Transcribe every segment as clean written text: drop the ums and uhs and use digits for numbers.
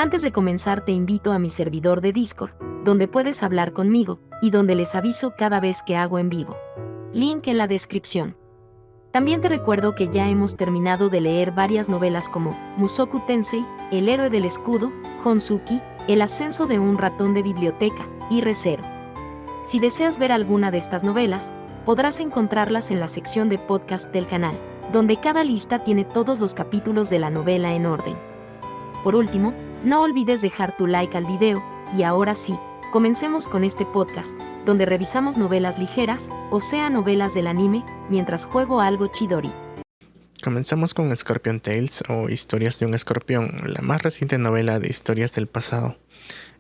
Antes de comenzar te invito a mi servidor de Discord, donde puedes hablar conmigo, y donde les aviso cada vez que hago en vivo. Link en la descripción. También te recuerdo que ya hemos terminado de leer varias novelas como Mushoku Tensei, El héroe del escudo, Honsuki, El ascenso de un ratón de biblioteca, y Re:Zero. Si deseas ver alguna de estas novelas, podrás encontrarlas en la sección de podcast del canal, donde cada lista tiene todos los capítulos de la novela en orden. Por último, no olvides dejar tu like al video, y ahora sí, comencemos con este podcast, donde revisamos novelas ligeras, o sea novelas del anime, mientras juego algo Chidori. Comenzamos con Scorpion Tales o Historias de un escorpión, la más reciente novela de historias del pasado.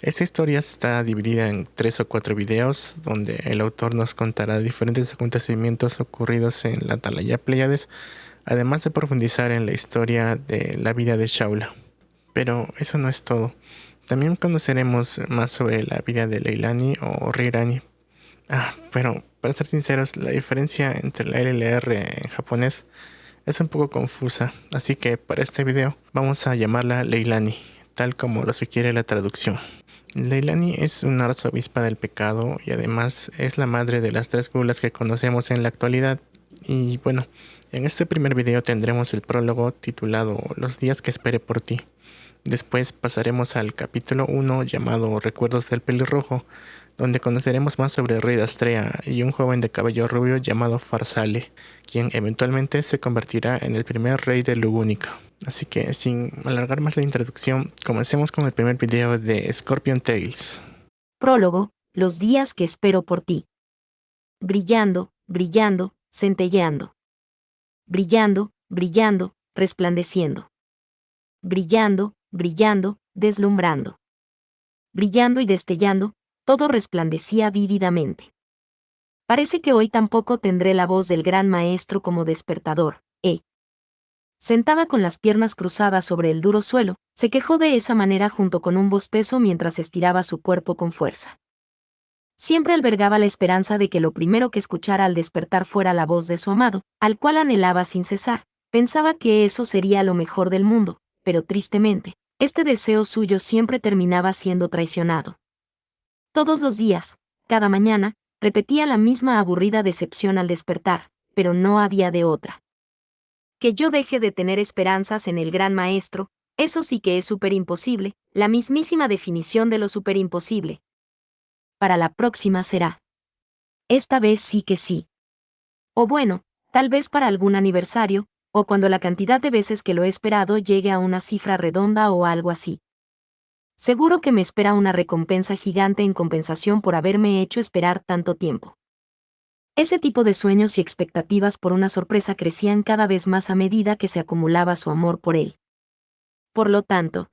Esta historia está dividida en 3 o 4 videos, donde el autor nos contará diferentes acontecimientos ocurridos en la Atalaya Pléyades, además de profundizar en la historia de la vida de Shaula. Pero eso no es todo. También conoceremos más sobre la vida de Leilani o Rirani. Pero para ser sinceros, la diferencia entre la LLR en japonés es un poco confusa, así que para este video vamos a llamarla Leilani, tal como lo sugiere la traducción. Leilani es una arzobispa del pecado y además es la madre de las 3 gulas que conocemos en la actualidad. Y bueno, en este primer video tendremos el prólogo titulado Los días que esperé por ti. Después pasaremos al capítulo 1 llamado Recuerdos del pelirrojo, donde conoceremos más sobre el rey de Astrea y un joven de cabello rubio llamado Farsale, quien eventualmente se convertirá en el primer rey de Lugúnica. Así que sin alargar más la introducción, comencemos con el primer video de Scorpion Tales. Prólogo, Los días que espero por ti. Brillando, brillando, centelleando. Brillando, brillando, resplandeciendo. Brillando, brillando, deslumbrando. Brillando y destellando, todo resplandecía vívidamente. Parece que hoy tampoco tendré la voz del gran maestro como despertador, Sentada con las piernas cruzadas sobre el duro suelo, se quejó de esa manera junto con un bostezo mientras estiraba su cuerpo con fuerza. Siempre albergaba la esperanza de que lo primero que escuchara al despertar fuera la voz de su amado, al cual anhelaba sin cesar. Pensaba que eso sería lo mejor del mundo, pero tristemente, este deseo suyo siempre terminaba siendo traicionado. Todos los días, cada mañana, repetía la misma aburrida decepción al despertar, pero no había de otra. Que yo deje de tener esperanzas en el gran maestro, eso sí que es súper imposible, la mismísima definición de lo súper imposible. Para la próxima será. Esta vez sí que sí. O bueno, tal vez para algún aniversario, o cuando la cantidad de veces que lo he esperado llegue a una cifra redonda o algo así. Seguro que me espera una recompensa gigante en compensación por haberme hecho esperar tanto tiempo. Ese tipo de sueños y expectativas por una sorpresa crecían cada vez más a medida que se acumulaba su amor por él. Por lo tanto,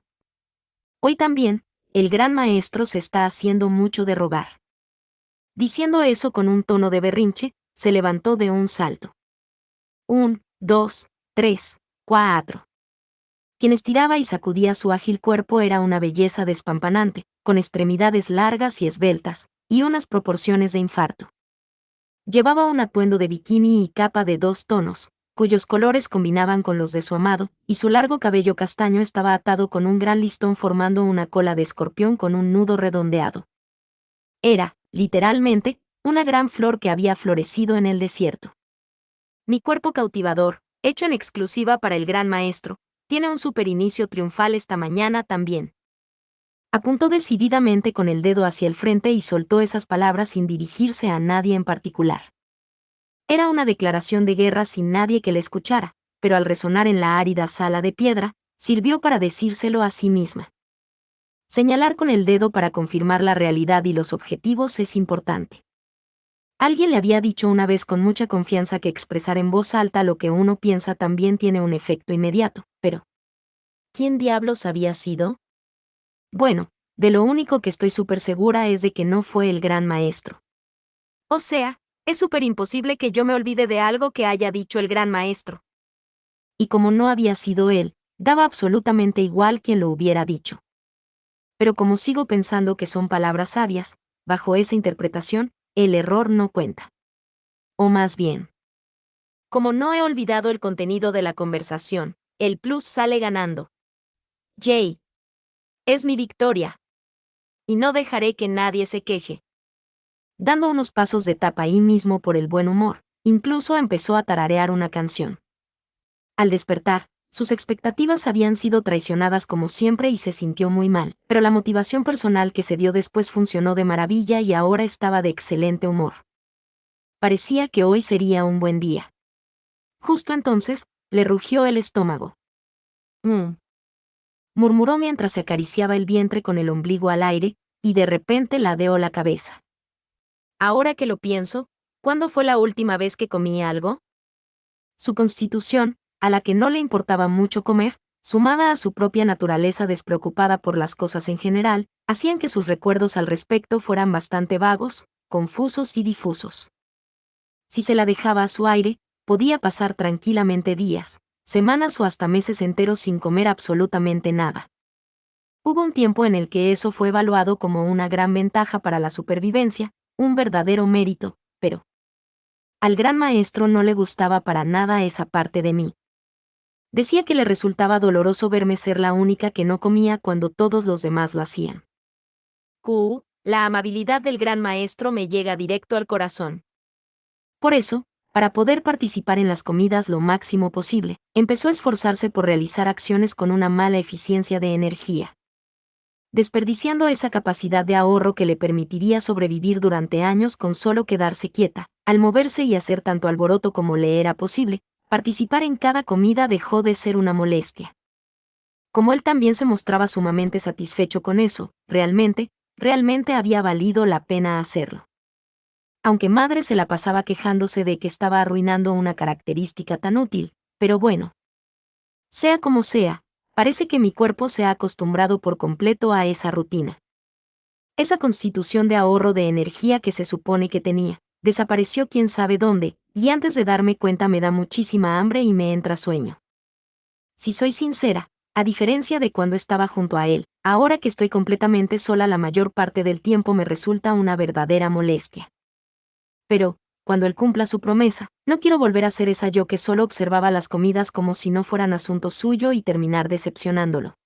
hoy también, el gran maestro se está haciendo mucho de rogar. Diciendo eso con un tono de berrinche, se levantó de un salto. 1, 2, 3, 4. Quien estiraba y sacudía su ágil cuerpo era una belleza despampanante, con extremidades largas y esbeltas, y unas proporciones de infarto. Llevaba un atuendo de bikini y capa de 2 tonos, cuyos colores combinaban con los de su amado, y su largo cabello castaño estaba atado con un gran listón formando una cola de escorpión con un nudo redondeado. Era, literalmente, una gran flor que había florecido en el desierto. Mi cuerpo cautivador, hecho en exclusiva para el gran maestro, tiene un superinicio triunfal esta mañana también. Apuntó decididamente con el dedo hacia el frente y soltó esas palabras sin dirigirse a nadie en particular. Era una declaración de guerra sin nadie que le escuchara, pero al resonar en la árida sala de piedra, sirvió para decírselo a sí misma. Señalar con el dedo para confirmar la realidad y los objetivos es importante. Alguien le había dicho una vez con mucha confianza que expresar en voz alta lo que uno piensa también tiene un efecto inmediato, pero ¿quién diablos había sido? Bueno, de lo único que estoy súper segura es de que no fue el gran maestro. O sea, es súper imposible que yo me olvide de algo que haya dicho el gran maestro. Y como no había sido él, daba absolutamente igual quien lo hubiera dicho. Pero como sigo pensando que son palabras sabias, bajo esa interpretación, el error no cuenta. O más bien, como no he olvidado el contenido de la conversación, el plus sale ganando. Jay. Es mi victoria. Y no dejaré que nadie se queje. Dando unos pasos de tapa ahí mismo por el buen humor, incluso empezó a tararear una canción. Al despertar, sus expectativas habían sido traicionadas como siempre y se sintió muy mal, pero la motivación personal que se dio después funcionó de maravilla y ahora estaba de excelente humor. Parecía que hoy sería un buen día. Justo entonces, le rugió el estómago. Murmuró mientras se acariciaba el vientre con el ombligo al aire, y de repente ladeó la cabeza. Ahora que lo pienso, ¿cuándo fue la última vez que comí algo? Su constitución, a la que no le importaba mucho comer, sumada a su propia naturaleza despreocupada por las cosas en general, hacían que sus recuerdos al respecto fueran bastante vagos, confusos y difusos. Si se la dejaba a su aire, podía pasar tranquilamente días, semanas o hasta meses enteros sin comer absolutamente nada. Hubo un tiempo en el que eso fue evaluado como una gran ventaja para la supervivencia, un verdadero mérito, pero al gran maestro no le gustaba para nada esa parte de mí. Decía que le resultaba doloroso verme ser la única que no comía cuando todos los demás lo hacían. La amabilidad del gran maestro me llega directo al corazón. Por eso, para poder participar en las comidas lo máximo posible, empezó a esforzarse por realizar acciones con una mala eficiencia de energía, desperdiciando esa capacidad de ahorro que le permitiría sobrevivir durante años con solo quedarse quieta. Al moverse y hacer tanto alboroto como le era posible, participar en cada comida dejó de ser una molestia. Como él también se mostraba sumamente satisfecho con eso, realmente había valido la pena hacerlo. Aunque madre se la pasaba quejándose de que estaba arruinando una característica tan útil, pero bueno. Sea como sea, parece que mi cuerpo se ha acostumbrado por completo a esa rutina. Esa constitución de ahorro de energía que se supone que tenía, desapareció quién sabe dónde, y antes de darme cuenta me da muchísima hambre y me entra sueño. Si soy sincera, a diferencia de cuando estaba junto a él, ahora que estoy completamente sola la mayor parte del tiempo me resulta una verdadera molestia. Pero, cuando él cumpla su promesa, no quiero volver a ser esa yo que solo observaba las comidas como si no fueran asunto suyo y terminar decepcionándolo.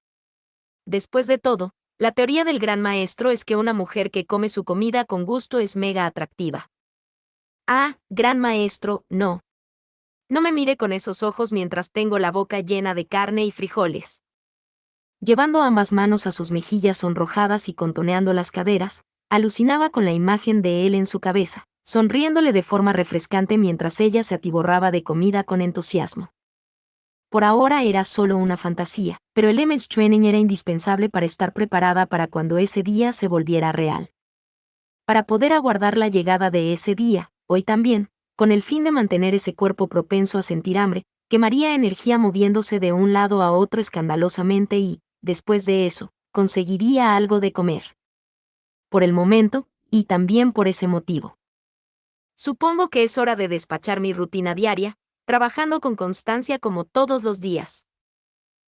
Después de todo, la teoría del gran maestro es que una mujer que come su comida con gusto es mega atractiva. Ah, gran maestro, no. No me mire con esos ojos mientras tengo la boca llena de carne y frijoles. Llevando ambas manos a sus mejillas sonrojadas y contoneando las caderas, alucinaba con la imagen de él en su cabeza, sonriéndole de forma refrescante mientras ella se atiborraba de comida con entusiasmo. Por ahora era solo una fantasía, pero el image training era indispensable para estar preparada para cuando ese día se volviera real. Para poder aguardar la llegada de ese día, hoy también, con el fin de mantener ese cuerpo propenso a sentir hambre, quemaría energía moviéndose de un lado a otro escandalosamente y, después de eso, conseguiría algo de comer. Por el momento, y también por ese motivo. Supongo que es hora de despachar mi rutina diaria, trabajando con constancia como todos los días.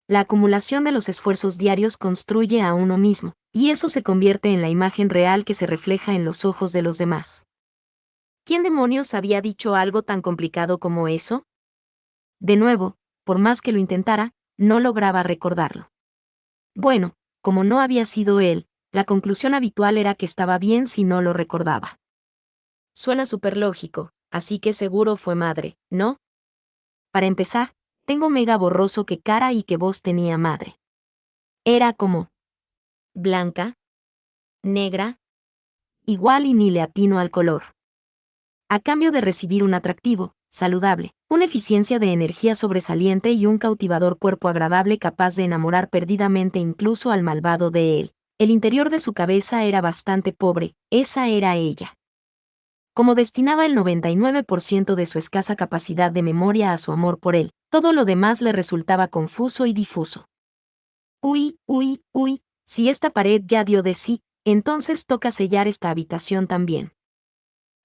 La acumulación de los esfuerzos diarios construye a uno mismo, y eso se convierte en la imagen real que se refleja en los ojos de los demás. ¿Quién demonios había dicho algo tan complicado como eso? De nuevo, por más que lo intentara, no lograba recordarlo. Bueno, como no había sido él, la conclusión habitual era que estaba bien si no lo recordaba. Suena súper lógico, así que seguro fue madre, ¿no? Para empezar, tengo mega borroso qué cara y qué voz tenía madre. Era como blanca, negra, igual y ni le atino al color. A cambio de recibir un atractivo, saludable, una eficiencia de energía sobresaliente y un cautivador cuerpo agradable capaz de enamorar perdidamente incluso al malvado de él. El interior de su cabeza era bastante pobre, esa era ella. Como destinaba el 99% de su escasa capacidad de memoria a su amor por él, todo lo demás le resultaba confuso y difuso. Uy, si esta pared ya dio de sí, entonces toca sellar esta habitación también.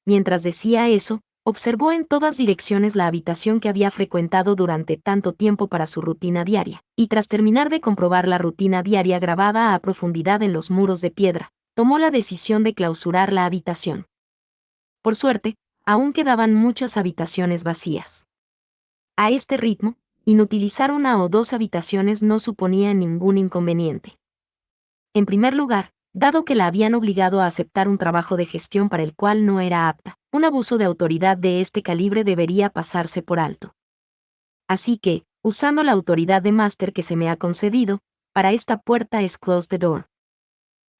Mientras decía eso, observó en todas direcciones la habitación que había frecuentado durante tanto tiempo para su rutina diaria, y tras terminar de comprobar la rutina diaria grabada a profundidad en los muros de piedra, tomó la decisión de clausurar la habitación. Por suerte, aún quedaban muchas habitaciones vacías. A este ritmo, inutilizar una o dos habitaciones no suponía ningún inconveniente. En primer lugar, dado que la habían obligado a aceptar un trabajo de gestión para el cual no era apta, un abuso de autoridad de este calibre debería pasarse por alto. Así que, usando la autoridad de máster que se me ha concedido, para esta puerta es close the door.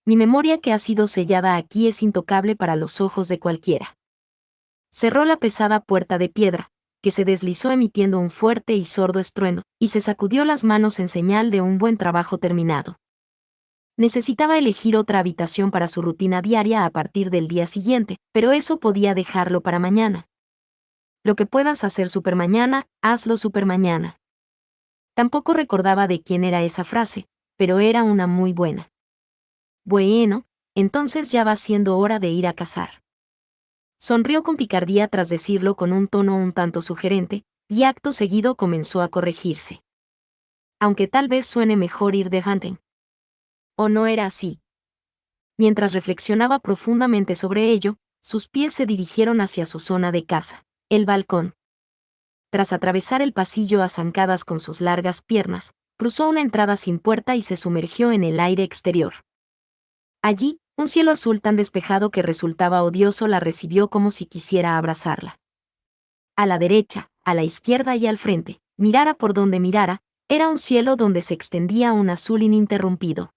Mi memoria que ha sido sellada aquí es intocable para los ojos de cualquiera. Cerró la pesada puerta de piedra, que se deslizó emitiendo un fuerte y sordo estruendo, y se sacudió las manos en señal de un buen trabajo terminado. Necesitaba elegir otra habitación para su rutina diaria a partir del día siguiente, pero eso podía dejarlo para mañana. Lo que puedas hacer supermañana, hazlo supermañana. Tampoco recordaba de quién era esa frase, pero era una muy buena. Bueno, entonces ya va siendo hora de ir a cazar. Sonrió con picardía tras decirlo con un tono un tanto sugerente, y acto seguido comenzó a corregirse. Aunque tal vez suene mejor ir de hunting. ¿O no era así? Mientras reflexionaba profundamente sobre ello, sus pies se dirigieron hacia su zona de caza, el balcón. Tras atravesar el pasillo a zancadas con sus largas piernas, cruzó una entrada sin puerta y se sumergió en el aire exterior. Allí, un cielo azul tan despejado que resultaba odioso la recibió como si quisiera abrazarla. A la derecha, a la izquierda y al frente, mirara por donde mirara, era un cielo donde se extendía un azul ininterrumpido.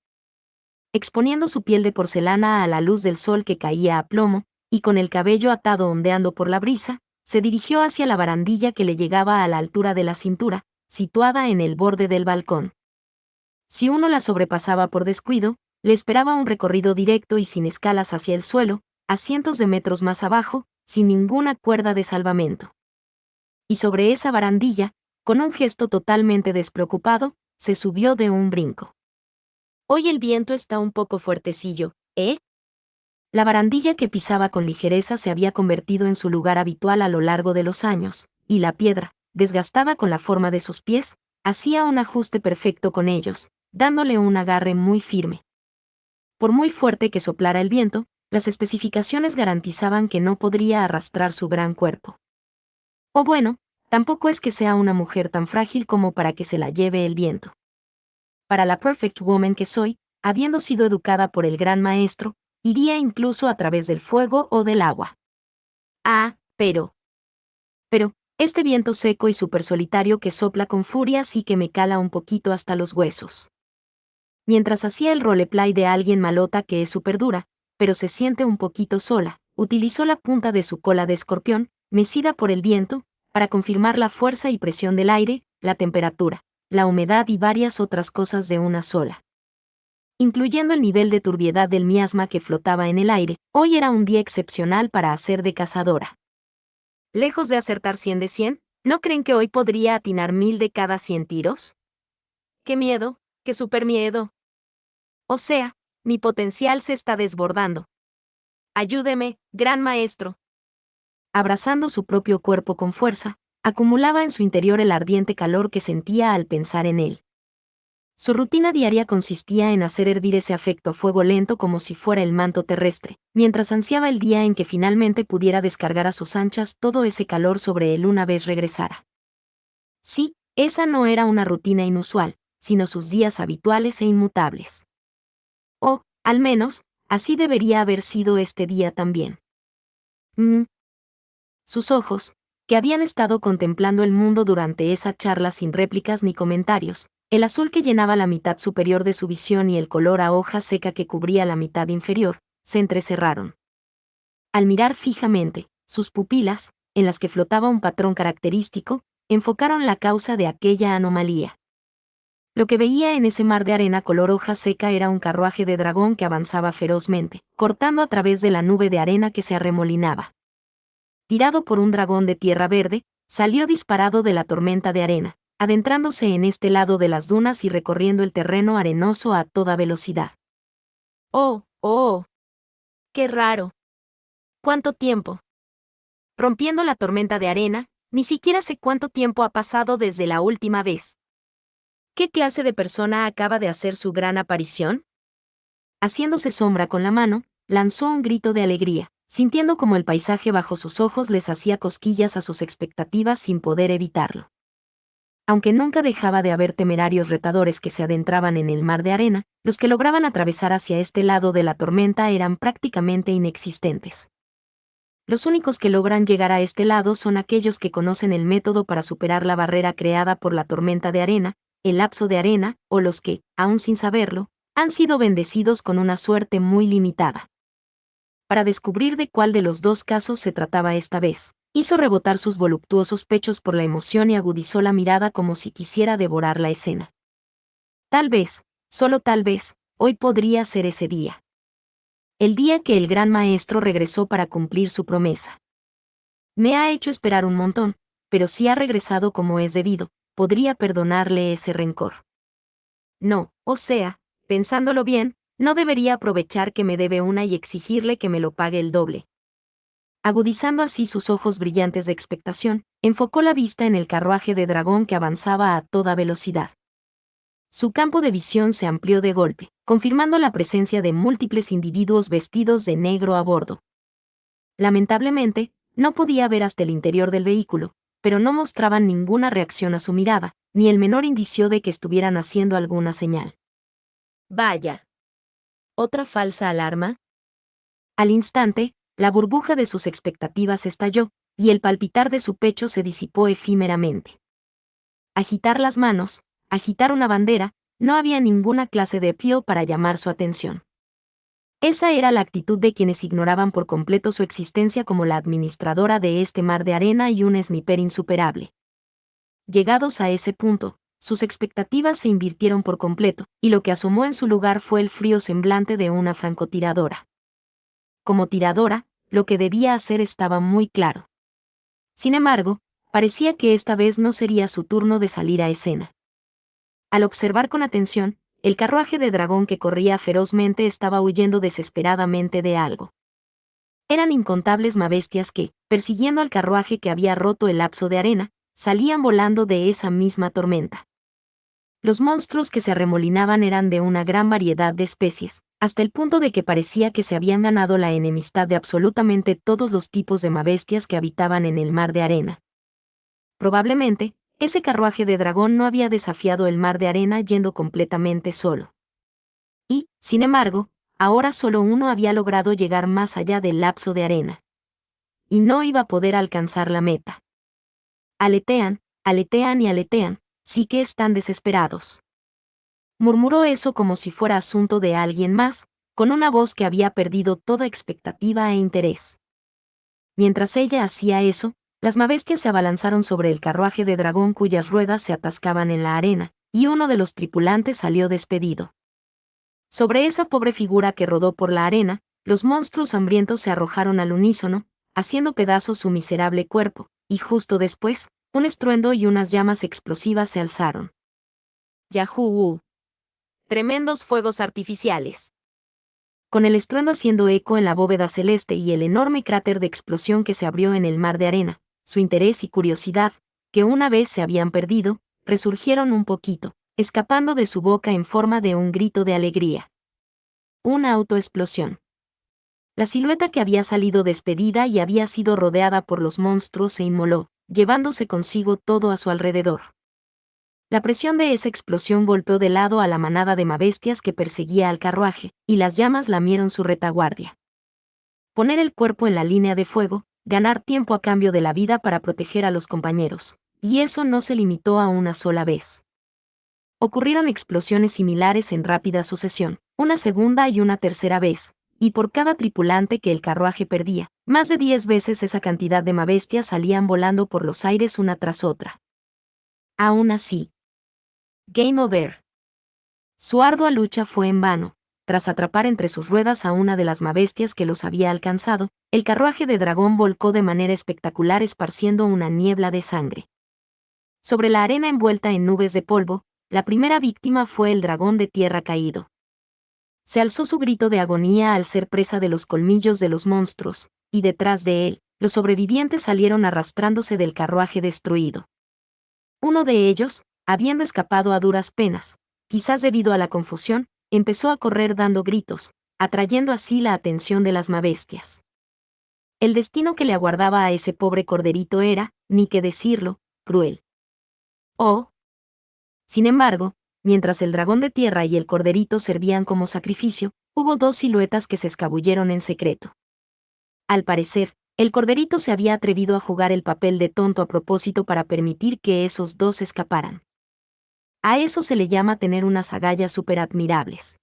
Exponiendo su piel de porcelana a la luz del sol que caía a plomo, y con el cabello atado ondeando por la brisa, se dirigió hacia la barandilla que le llegaba a la altura de la cintura, situada en el borde del balcón. Si uno la sobrepasaba por descuido, le esperaba un recorrido directo y sin escalas hacia el suelo, a cientos de metros más abajo, sin ninguna cuerda de salvamento. Y sobre esa barandilla, con un gesto totalmente despreocupado, se subió de un brinco. Hoy el viento está un poco fuertecillo, ¿eh? La barandilla que pisaba con ligereza se había convertido en su lugar habitual a lo largo de los años, y la piedra, desgastada con la forma de sus pies, hacía un ajuste perfecto con ellos, dándole un agarre muy firme. Por muy fuerte que soplara el viento, las especificaciones garantizaban que no podría arrastrar su gran cuerpo. O bueno, tampoco es que sea una mujer tan frágil como para que se la lleve el viento. Para la perfect woman que soy, habiendo sido educada por el gran maestro, iría incluso a través del fuego o del agua. Ah, pero, este viento seco y súper solitario que sopla con furia sí que me cala un poquito hasta los huesos. Mientras hacía el roleplay de alguien malota que es súper dura, pero se siente un poquito sola, utilizó la punta de su cola de escorpión, mecida por el viento, para confirmar la fuerza y presión del aire, la temperatura, la humedad y varias otras cosas de una sola. Incluyendo el nivel de turbiedad del miasma que flotaba en el aire, hoy era un día excepcional para hacer de cazadora. Lejos de acertar 100 de 100, ¿no creen que hoy podría atinar 1000 de cada 100 tiros? ¡Qué miedo! ¡Qué súper miedo! O sea, mi potencial se está desbordando. Ayúdeme, gran maestro. Abrazando su propio cuerpo con fuerza, acumulaba en su interior el ardiente calor que sentía al pensar en él. Su rutina diaria consistía en hacer hervir ese afecto a fuego lento como si fuera el manto terrestre, mientras ansiaba el día en que finalmente pudiera descargar a sus anchas todo ese calor sobre él una vez regresara. Sí, esa no era una rutina inusual, sino sus días habituales e inmutables. O, al menos, así debería haber sido este día también. Sus ojos, que habían estado contemplando el mundo durante esa charla sin réplicas ni comentarios, el azul que llenaba la mitad superior de su visión y el color a hoja seca que cubría la mitad inferior, se entrecerraron. Al mirar fijamente, sus pupilas, en las que flotaba un patrón característico, enfocaron la causa de aquella anomalía. Lo que veía en ese mar de arena color hoja seca era un carruaje de dragón que avanzaba ferozmente, cortando a través de la nube de arena que se arremolinaba. Tirado por un dragón de tierra verde, salió disparado de la tormenta de arena, adentrándose en este lado de las dunas y recorriendo el terreno arenoso a toda velocidad. ¡Oh, oh! ¡Qué raro! ¿Cuánto tiempo? Rompiendo la tormenta de arena, ni siquiera sé cuánto tiempo ha pasado desde la última vez. ¿Qué clase de persona acaba de hacer su gran aparición? Haciéndose sombra con la mano, lanzó un grito de alegría, sintiendo como el paisaje bajo sus ojos les hacía cosquillas a sus expectativas sin poder evitarlo. Aunque nunca dejaba de haber temerarios retadores que se adentraban en el mar de arena, los que lograban atravesar hacia este lado de la tormenta eran prácticamente inexistentes. Los únicos que logran llegar a este lado son aquellos que conocen el método para superar la barrera creada por la tormenta de arena, el lapso de arena, o los que, aún sin saberlo, han sido bendecidos con una suerte muy limitada. Para descubrir de cuál de los dos casos se trataba esta vez, hizo rebotar sus voluptuosos pechos por la emoción y agudizó la mirada como si quisiera devorar la escena. Tal vez, solo tal vez, hoy podría ser ese día. El día que el gran maestro regresó para cumplir su promesa. Me ha hecho esperar un montón, pero si ha regresado como es debido, podría perdonarle ese rencor. No, o sea, pensándolo bien, no debería aprovechar que me debe una y exigirle que me lo pague el doble. Agudizando así sus ojos brillantes de expectación, enfocó la vista en el carruaje de dragón que avanzaba a toda velocidad. Su campo de visión se amplió de golpe, confirmando la presencia de múltiples individuos vestidos de negro a bordo. Lamentablemente, no podía ver hasta el interior del vehículo, pero no mostraban ninguna reacción a su mirada, ni el menor indicio de que estuvieran haciendo alguna señal. Vaya. ¿Otra falsa alarma? Al instante, la burbuja de sus expectativas estalló, y el palpitar de su pecho se disipó efímeramente. Agitar las manos, agitar una bandera, no había ninguna clase de pío para llamar su atención. Esa era la actitud de quienes ignoraban por completo su existencia como la administradora de este mar de arena y un sniper insuperable. Llegados a ese punto, sus expectativas se invirtieron por completo, y lo que asomó en su lugar fue el frío semblante de una francotiradora. Como tiradora, lo que debía hacer estaba muy claro. Sin embargo, parecía que esta vez no sería su turno de salir a escena. Al observar con atención, el carruaje de dragón que corría ferozmente estaba huyendo desesperadamente de algo. Eran incontables mabestias que, persiguiendo al carruaje que había roto el lapso de arena, salían volando de esa misma tormenta. Los monstruos que se arremolinaban eran de una gran variedad de especies, hasta el punto de que parecía que se habían ganado la enemistad de absolutamente todos los tipos de mabestias que habitaban en el mar de arena. Probablemente, ese carruaje de dragón no había desafiado el mar de arena yendo completamente solo. Y, sin embargo, ahora solo uno había logrado llegar más allá del lapso de arena. Y no iba a poder alcanzar la meta. Aletean, aletean y aletean, sí que están desesperados. Murmuró eso como si fuera asunto de alguien más, con una voz que había perdido toda expectativa e interés. Mientras ella hacía eso, las mabestias se abalanzaron sobre el carruaje de dragón cuyas ruedas se atascaban en la arena, y uno de los tripulantes salió despedido. Sobre esa pobre figura que rodó por la arena, los monstruos hambrientos se arrojaron al unísono, haciendo pedazos su miserable cuerpo, y justo después, un estruendo y unas llamas explosivas se alzaron. ¡Yahoo! Tremendos fuegos artificiales. Con el estruendo haciendo eco en la bóveda celeste y el enorme cráter de explosión que se abrió en el mar de arena, su interés y curiosidad, que una vez se habían perdido, resurgieron un poquito, escapando de su boca en forma de un grito de alegría. Una autoexplosión. La silueta que había salido despedida y había sido rodeada por los monstruos se inmoló, llevándose consigo todo a su alrededor. La presión de esa explosión golpeó de lado a la manada de mabestias que perseguía al carruaje, y las llamas lamieron su retaguardia. Poner el cuerpo en la línea de fuego, ganar tiempo a cambio de la vida para proteger a los compañeros, y eso no se limitó a una sola vez. Ocurrieron explosiones similares en rápida sucesión, una segunda y una tercera vez, y por cada tripulante que el carruaje perdía, más de 10 veces esa cantidad de mabestias salían volando por los aires una tras otra. Aún así, Game over. Su ardua lucha fue en vano. Tras atrapar entre sus ruedas a una de las mabestias que los había alcanzado, el carruaje de dragón volcó de manera espectacular esparciendo una niebla de sangre. Sobre la arena envuelta en nubes de polvo, la primera víctima fue el dragón de tierra caído. Se alzó su grito de agonía al ser presa de los colmillos de los monstruos, y detrás de él, los sobrevivientes salieron arrastrándose del carruaje destruido. Uno de ellos, habiendo escapado a duras penas, quizás debido a la confusión, empezó a correr dando gritos, atrayendo así la atención de las mabestias. El destino que le aguardaba a ese pobre corderito era, ni que decirlo, cruel. Oh, Sin embargo, mientras el dragón de tierra y el corderito servían como sacrificio, hubo dos siluetas que se escabulleron en secreto. Al parecer, el corderito se había atrevido a jugar el papel de tonto a propósito para permitir que esos dos escaparan. A eso se le llama tener unas agallas superadmirables.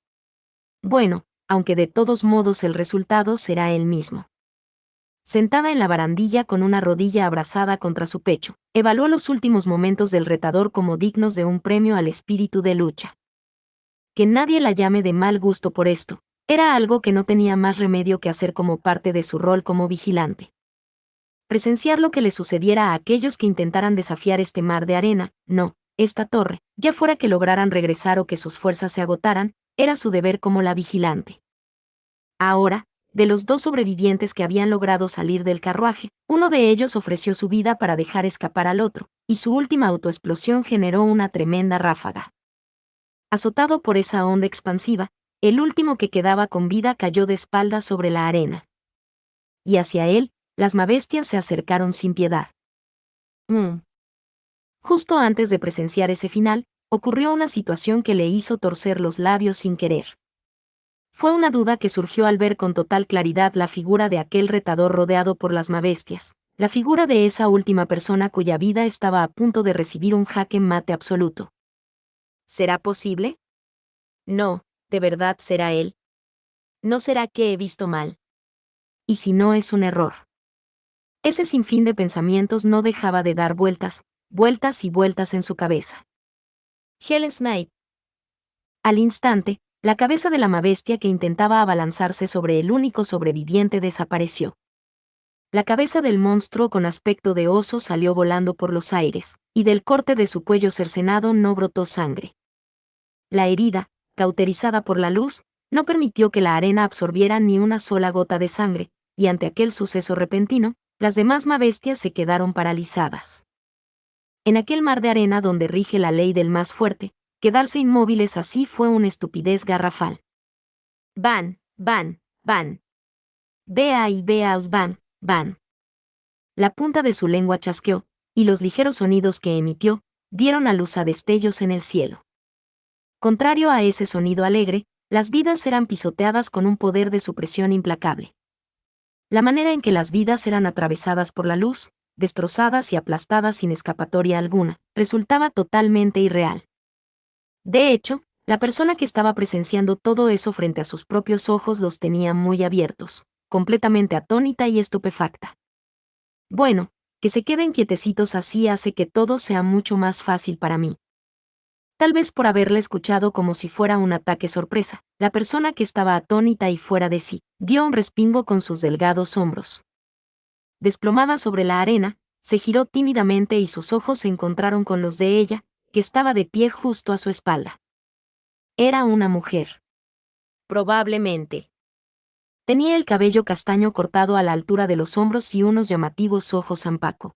Bueno, aunque de todos modos el resultado será el mismo. Sentada en la barandilla con una rodilla abrazada contra su pecho, evaluó los últimos momentos del retador como dignos de un premio al espíritu de lucha. Que nadie la llame de mal gusto por esto, era algo que no tenía más remedio que hacer como parte de su rol como vigilante. Presenciar lo que le sucediera a aquellos que intentaran desafiar este mar de arena, no, esta torre, ya fuera que lograran regresar o que sus fuerzas se agotaran, era su deber como la vigilante. Ahora, de los dos sobrevivientes que habían logrado salir del carruaje, uno de ellos ofreció su vida para dejar escapar al otro, y su última autoexplosión generó una tremenda ráfaga. Azotado por esa onda expansiva, el último que quedaba con vida cayó de espaldas sobre la arena. Y hacia él, las mabestias se acercaron sin piedad. Justo antes de presenciar ese final, ocurrió una situación que le hizo torcer los labios sin querer. Fue una duda que surgió al ver con total claridad la figura de aquel retador rodeado por las mabestias, la figura de esa última persona cuya vida estaba a punto de recibir un jaque mate absoluto. ¿Será posible? No, ¿de verdad será él? ¿No será que he visto mal? ¿Y si no es un error? Ese sinfín de pensamientos no dejaba de dar vueltas, vueltas y vueltas en su cabeza. Hell Snipe. Al instante, la cabeza de la mabestia que intentaba abalanzarse sobre el único sobreviviente desapareció. La cabeza del monstruo con aspecto de oso salió volando por los aires, y del corte de su cuello cercenado no brotó sangre. La herida, cauterizada por la luz, no permitió que la arena absorbiera ni una sola gota de sangre, y ante aquel suceso repentino, las demás mabestias se quedaron paralizadas. En aquel mar de arena donde rige la ley del más fuerte, quedarse inmóviles así fue una estupidez garrafal. Van, van, van. Vea y vea, van, van. La punta de su lengua chasqueó, y los ligeros sonidos que emitió, dieron a luz a destellos en el cielo. Contrario a ese sonido alegre, las vidas eran pisoteadas con un poder de supresión implacable. La manera en que las vidas eran atravesadas por la luz, destrozadas y aplastadas sin escapatoria alguna, resultaba totalmente irreal. De hecho, la persona que estaba presenciando todo eso frente a sus propios ojos los tenía muy abiertos, completamente atónita y estupefacta. Bueno, que se queden quietecitos así hace que todo sea mucho más fácil para mí. Tal vez por haberla escuchado como si fuera un ataque sorpresa, la persona que estaba atónita y fuera de sí, dio un respingo con sus delgados hombros. Desplomada sobre la arena, se giró tímidamente y sus ojos se encontraron con los de ella, que estaba de pie justo a su espalda. Era una mujer. Probablemente. Tenía el cabello castaño cortado a la altura de los hombros y unos llamativos ojos zampaco.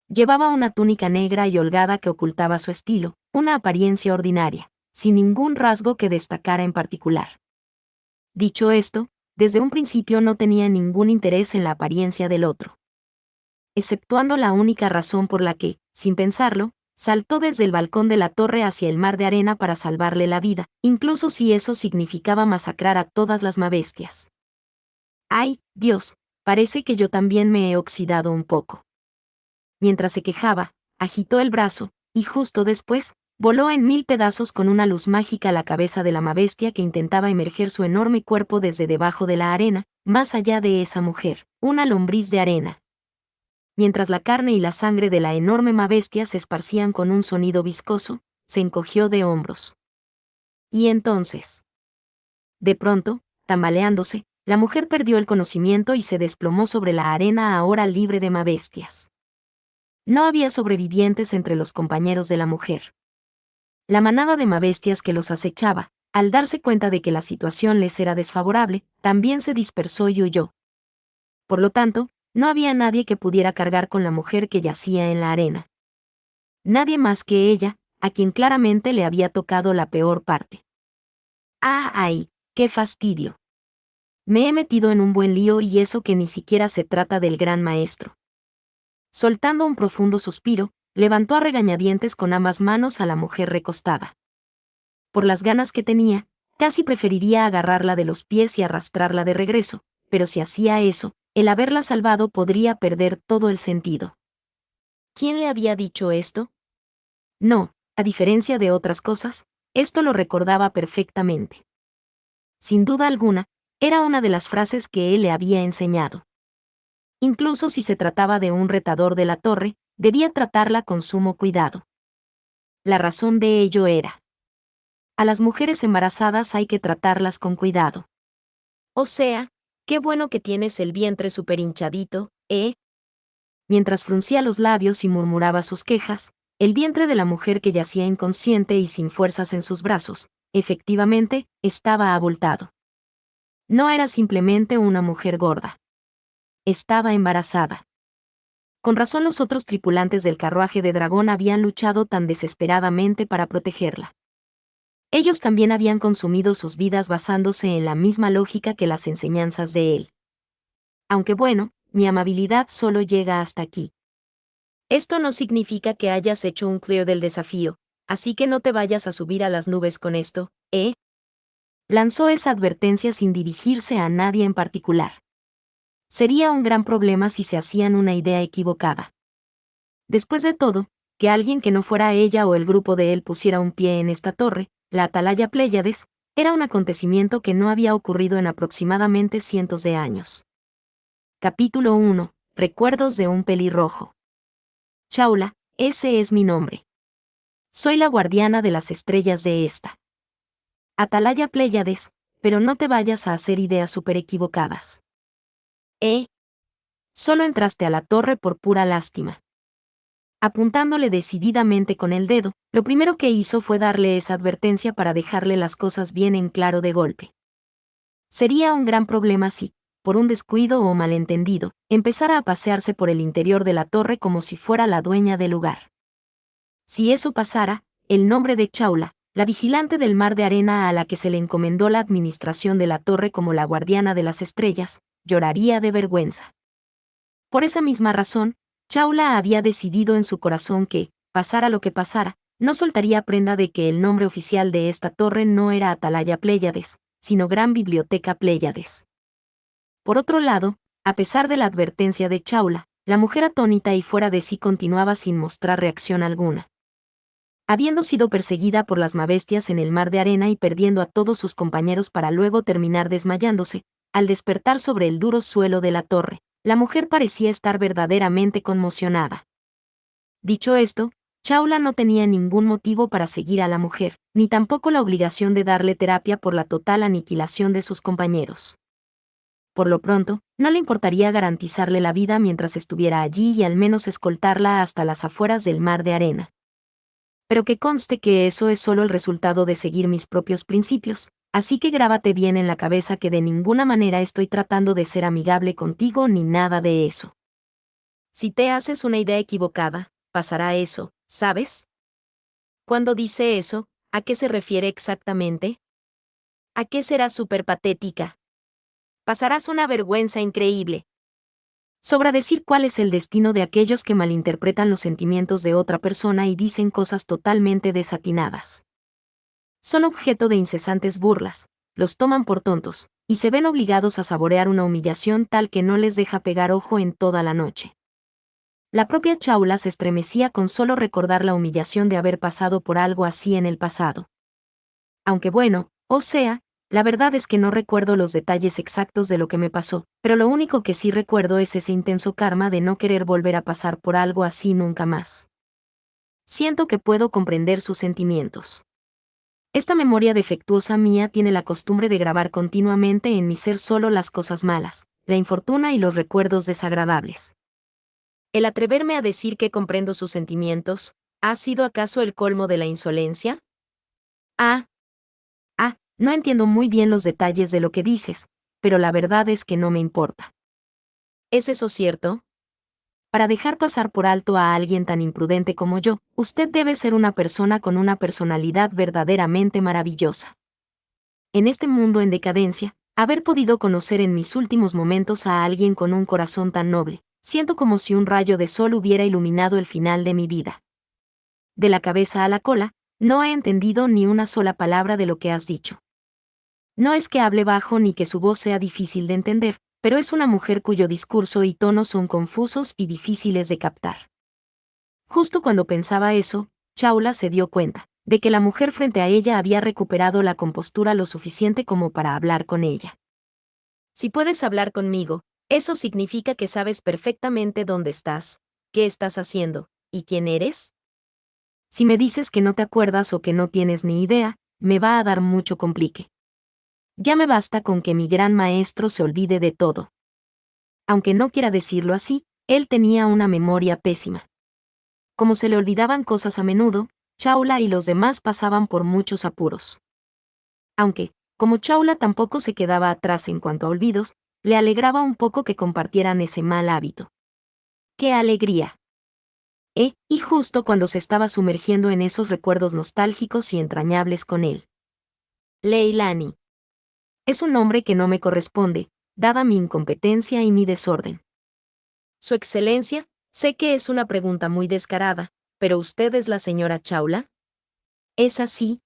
Llevaba una túnica negra y holgada que ocultaba su estilo, una apariencia ordinaria, sin ningún rasgo que destacara en particular. Dicho esto, desde un principio no tenía ningún interés en la apariencia del otro. Exceptuando la única razón por la que, sin pensarlo, saltó desde el balcón de la torre hacia el mar de arena para salvarle la vida, incluso si eso significaba masacrar a todas las mabestias. ¡Ay, Dios! Parece que yo también me he oxidado un poco. Mientras se quejaba, agitó el brazo, y justo después, voló en 1000 pedazos con una luz mágica la cabeza de la mabestia que intentaba emerger su enorme cuerpo desde debajo de la arena, más allá de esa mujer, una lombriz de arena. Mientras la carne y la sangre de la enorme mabestia se esparcían con un sonido viscoso, se encogió de hombros. Y entonces, de pronto, tambaleándose, la mujer perdió el conocimiento y se desplomó sobre la arena ahora libre de mabestias. No había sobrevivientes entre los compañeros de la mujer. La manada de mabestias que los acechaba, al darse cuenta de que la situación les era desfavorable, también se dispersó y huyó. Por lo tanto, no había nadie que pudiera cargar con la mujer que yacía en la arena. Nadie más que ella, a quien claramente le había tocado la peor parte. ¡Ah, ay! ¡Qué fastidio! Me he metido en un buen lío y eso que ni siquiera se trata del gran maestro. Soltando un profundo suspiro, levantó a regañadientes con ambas manos a la mujer recostada. Por las ganas que tenía, casi preferiría agarrarla de los pies y arrastrarla de regreso, pero si hacía eso, el haberla salvado podría perder todo el sentido. ¿Quién le había dicho esto? No, a diferencia de otras cosas, esto lo recordaba perfectamente. Sin duda alguna, era una de las frases que él le había enseñado. Incluso si se trataba de un retador de la torre, debía tratarla con sumo cuidado. La razón de ello era: a las mujeres embarazadas hay que tratarlas con cuidado. O sea, qué bueno que tienes el vientre súper hinchadito, ¿eh? Mientras fruncía los labios y murmuraba sus quejas, el vientre de la mujer que yacía inconsciente y sin fuerzas en sus brazos, efectivamente, estaba abultado. No era simplemente una mujer gorda. Estaba embarazada. Con razón los otros tripulantes del carruaje de dragón habían luchado tan desesperadamente para protegerla. Ellos también habían consumido sus vidas basándose en la misma lógica que las enseñanzas de él. Aunque bueno, mi amabilidad solo llega hasta aquí. Esto no significa que hayas hecho un clear del desafío, así que no te vayas a subir a las nubes con esto, ¿eh? Lanzó esa advertencia sin dirigirse a nadie en particular. Sería un gran problema si se hacían una idea equivocada. Después de todo, que alguien que no fuera ella o el grupo de él pusiera un pie en esta torre, la Atalaya Pléyades, era un acontecimiento que no había ocurrido en aproximadamente cientos de años. Capítulo 1. Recuerdos de un pelirrojo. Chaula, ese es mi nombre. Soy la guardiana de las estrellas de esta Atalaya Pléyades, pero no te vayas a hacer ideas súper equivocadas. Solo entraste a la torre por pura lástima. Apuntándole decididamente con el dedo, lo primero que hizo fue darle esa advertencia para dejarle las cosas bien en claro de golpe. Sería un gran problema si, por un descuido o malentendido, empezara a pasearse por el interior de la torre como si fuera la dueña del lugar. Si eso pasara, el nombre de Chaula, la vigilante del mar de arena a la que se le encomendó la administración de la torre como la guardiana de las estrellas, lloraría de vergüenza. Por esa misma razón, Chaula había decidido en su corazón que, pasara lo que pasara, no soltaría prenda de que el nombre oficial de esta torre no era Atalaya Pléyades, sino Gran Biblioteca Pléyades. Por otro lado, a pesar de la advertencia de Chaula, la mujer atónita y fuera de sí continuaba sin mostrar reacción alguna. Habiendo sido perseguida por las mabestias en el mar de arena y perdiendo a todos sus compañeros para luego terminar desmayándose, al despertar sobre el duro suelo de la torre, la mujer parecía estar verdaderamente conmocionada. Dicho esto, Chaula no tenía ningún motivo para seguir a la mujer, ni tampoco la obligación de darle terapia por la total aniquilación de sus compañeros. Por lo pronto, no le importaría garantizarle la vida mientras estuviera allí y al menos escoltarla hasta las afueras del mar de arena. Pero que conste que eso es solo el resultado de seguir mis propios principios, así que grábate bien en la cabeza que de ninguna manera estoy tratando de ser amigable contigo ni nada de eso. Si te haces una idea equivocada, pasará eso, ¿sabes? Cuando dice eso, ¿a qué se refiere exactamente? ¿A qué será súper patética? Pasarás una vergüenza increíble. Sobra decir cuál es el destino de aquellos que malinterpretan los sentimientos de otra persona y dicen cosas totalmente desatinadas. Son objeto de incesantes burlas, los toman por tontos, y se ven obligados a saborear una humillación tal que no les deja pegar ojo en toda la noche. La propia Chaula se estremecía con solo recordar la humillación de haber pasado por algo así en el pasado. Aunque bueno, o sea, la verdad es que no recuerdo los detalles exactos de lo que me pasó, pero lo único que sí recuerdo es ese intenso karma de no querer volver a pasar por algo así nunca más. Siento que puedo comprender sus sentimientos. Esta memoria defectuosa mía tiene la costumbre de grabar continuamente en mi ser solo las cosas malas, la infortuna y los recuerdos desagradables. ¿El atreverme a decir que comprendo sus sentimientos, ha sido acaso el colmo de la insolencia? No entiendo muy bien los detalles de lo que dices, pero la verdad es que no me importa. ¿Es eso cierto? Para dejar pasar por alto a alguien tan imprudente como yo, usted debe ser una persona con una personalidad verdaderamente maravillosa. En este mundo en decadencia, haber podido conocer en mis últimos momentos a alguien con un corazón tan noble, Siento como si un rayo de sol hubiera iluminado el final de mi vida. De la cabeza a la cola, no he entendido ni una sola palabra de lo que has dicho. No es que hable bajo ni que su voz sea difícil de entender, pero es una mujer cuyo discurso y tono son confusos y difíciles de captar. Justo cuando pensaba eso, Chaula se dio cuenta de que la mujer frente a ella había recuperado la compostura lo suficiente como para hablar con ella. Si puedes hablar conmigo, eso significa que sabes perfectamente dónde estás, qué estás haciendo, y quién eres. Si me dices que no te acuerdas o que no tienes ni idea, me va a dar mucho complique. Ya me basta con que mi gran maestro se olvide de todo. Aunque no quiera decirlo así, él tenía una memoria pésima. Como se le olvidaban cosas a menudo, Chaula y los demás pasaban por muchos apuros. Aunque, como Chaula tampoco se quedaba atrás en cuanto a olvidos, le alegraba un poco que compartieran ese mal hábito. ¡Qué alegría! Y justo cuando se estaba sumergiendo en esos recuerdos nostálgicos y entrañables con él. Leilani. Es un nombre que no me corresponde, dada mi incompetencia y mi desorden. Su Excelencia, sé que es una pregunta muy descarada, pero ¿usted es la señora Chaula? Es así.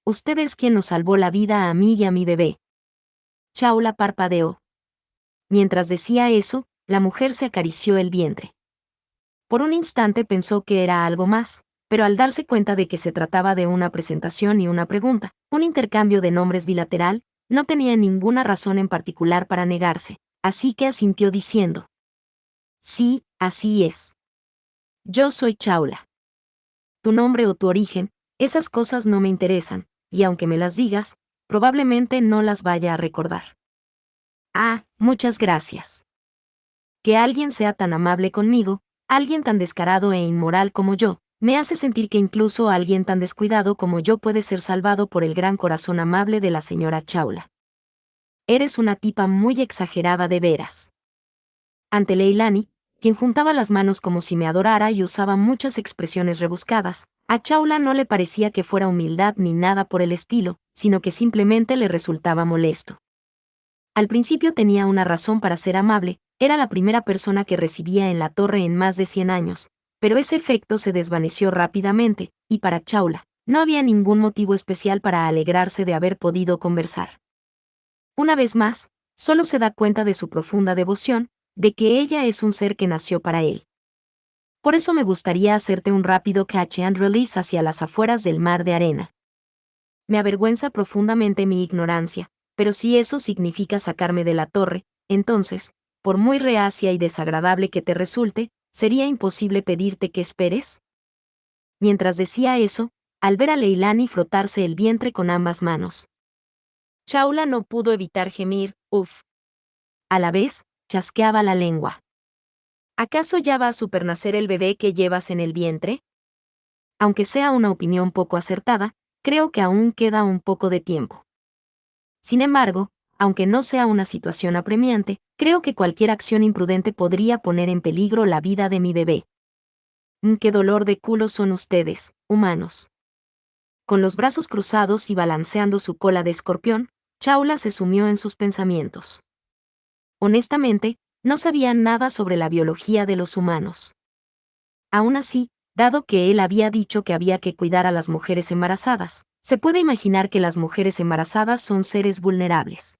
Usted es quien nos salvó la vida a mí y a mi bebé. Chaula parpadeó. Mientras decía eso, la mujer se acarició el vientre. Por un instante pensó que era algo más, pero al darse cuenta de que se trataba de una presentación y una pregunta, un intercambio de nombres bilateral, no tenía ninguna razón en particular para negarse, así que asintió diciendo: sí, así es. Yo soy Chaula. Tu nombre o tu origen, esas cosas no me interesan, y aunque me las digas, probablemente no las vaya a recordar. Ah, muchas gracias. Que alguien sea tan amable conmigo, alguien tan descarado e inmoral como yo, me hace sentir que incluso alguien tan descuidado como yo puede ser salvado por el gran corazón amable de la señora Chaula. Eres una tipa muy exagerada de veras. Ante Leilani, quien juntaba las manos como si me adorara y usaba muchas expresiones rebuscadas, a Chaula no le parecía que fuera humildad ni nada por el estilo, sino que simplemente le resultaba molesto. Al principio tenía una razón para ser amable, era la primera persona que recibía en la torre en más de 100 años, pero ese efecto se desvaneció rápidamente, y para Chaula, no había ningún motivo especial para alegrarse de haber podido conversar. Una vez más, solo se da cuenta de su profunda devoción, de que ella es un ser que nació para él. Por eso me gustaría hacerte un rápido catch and release hacia las afueras del mar de arena. Me avergüenza profundamente mi ignorancia, pero si eso significa sacarme de la torre, entonces, por muy reacia y desagradable que te resulte, ¿sería imposible pedirte que esperes? Mientras decía eso, al ver a Leilani frotarse el vientre con ambas manos, Chaula no pudo evitar gemir, uff. A la vez, chasqueaba la lengua. ¿Acaso ya va a supernacer el bebé que llevas en el vientre? Aunque sea una opinión poco acertada, creo que aún queda un poco de tiempo. Sin embargo, aunque no sea una situación apremiante, creo que cualquier acción imprudente podría poner en peligro la vida de mi bebé. ¡Qué dolor de culo son ustedes, humanos! Con los brazos cruzados y balanceando su cola de escorpión, Chaula se sumió en sus pensamientos. Honestamente, no sabía nada sobre la biología de los humanos. Aún así, dado que él había dicho que había que cuidar a las mujeres embarazadas, se puede imaginar que las mujeres embarazadas son seres vulnerables.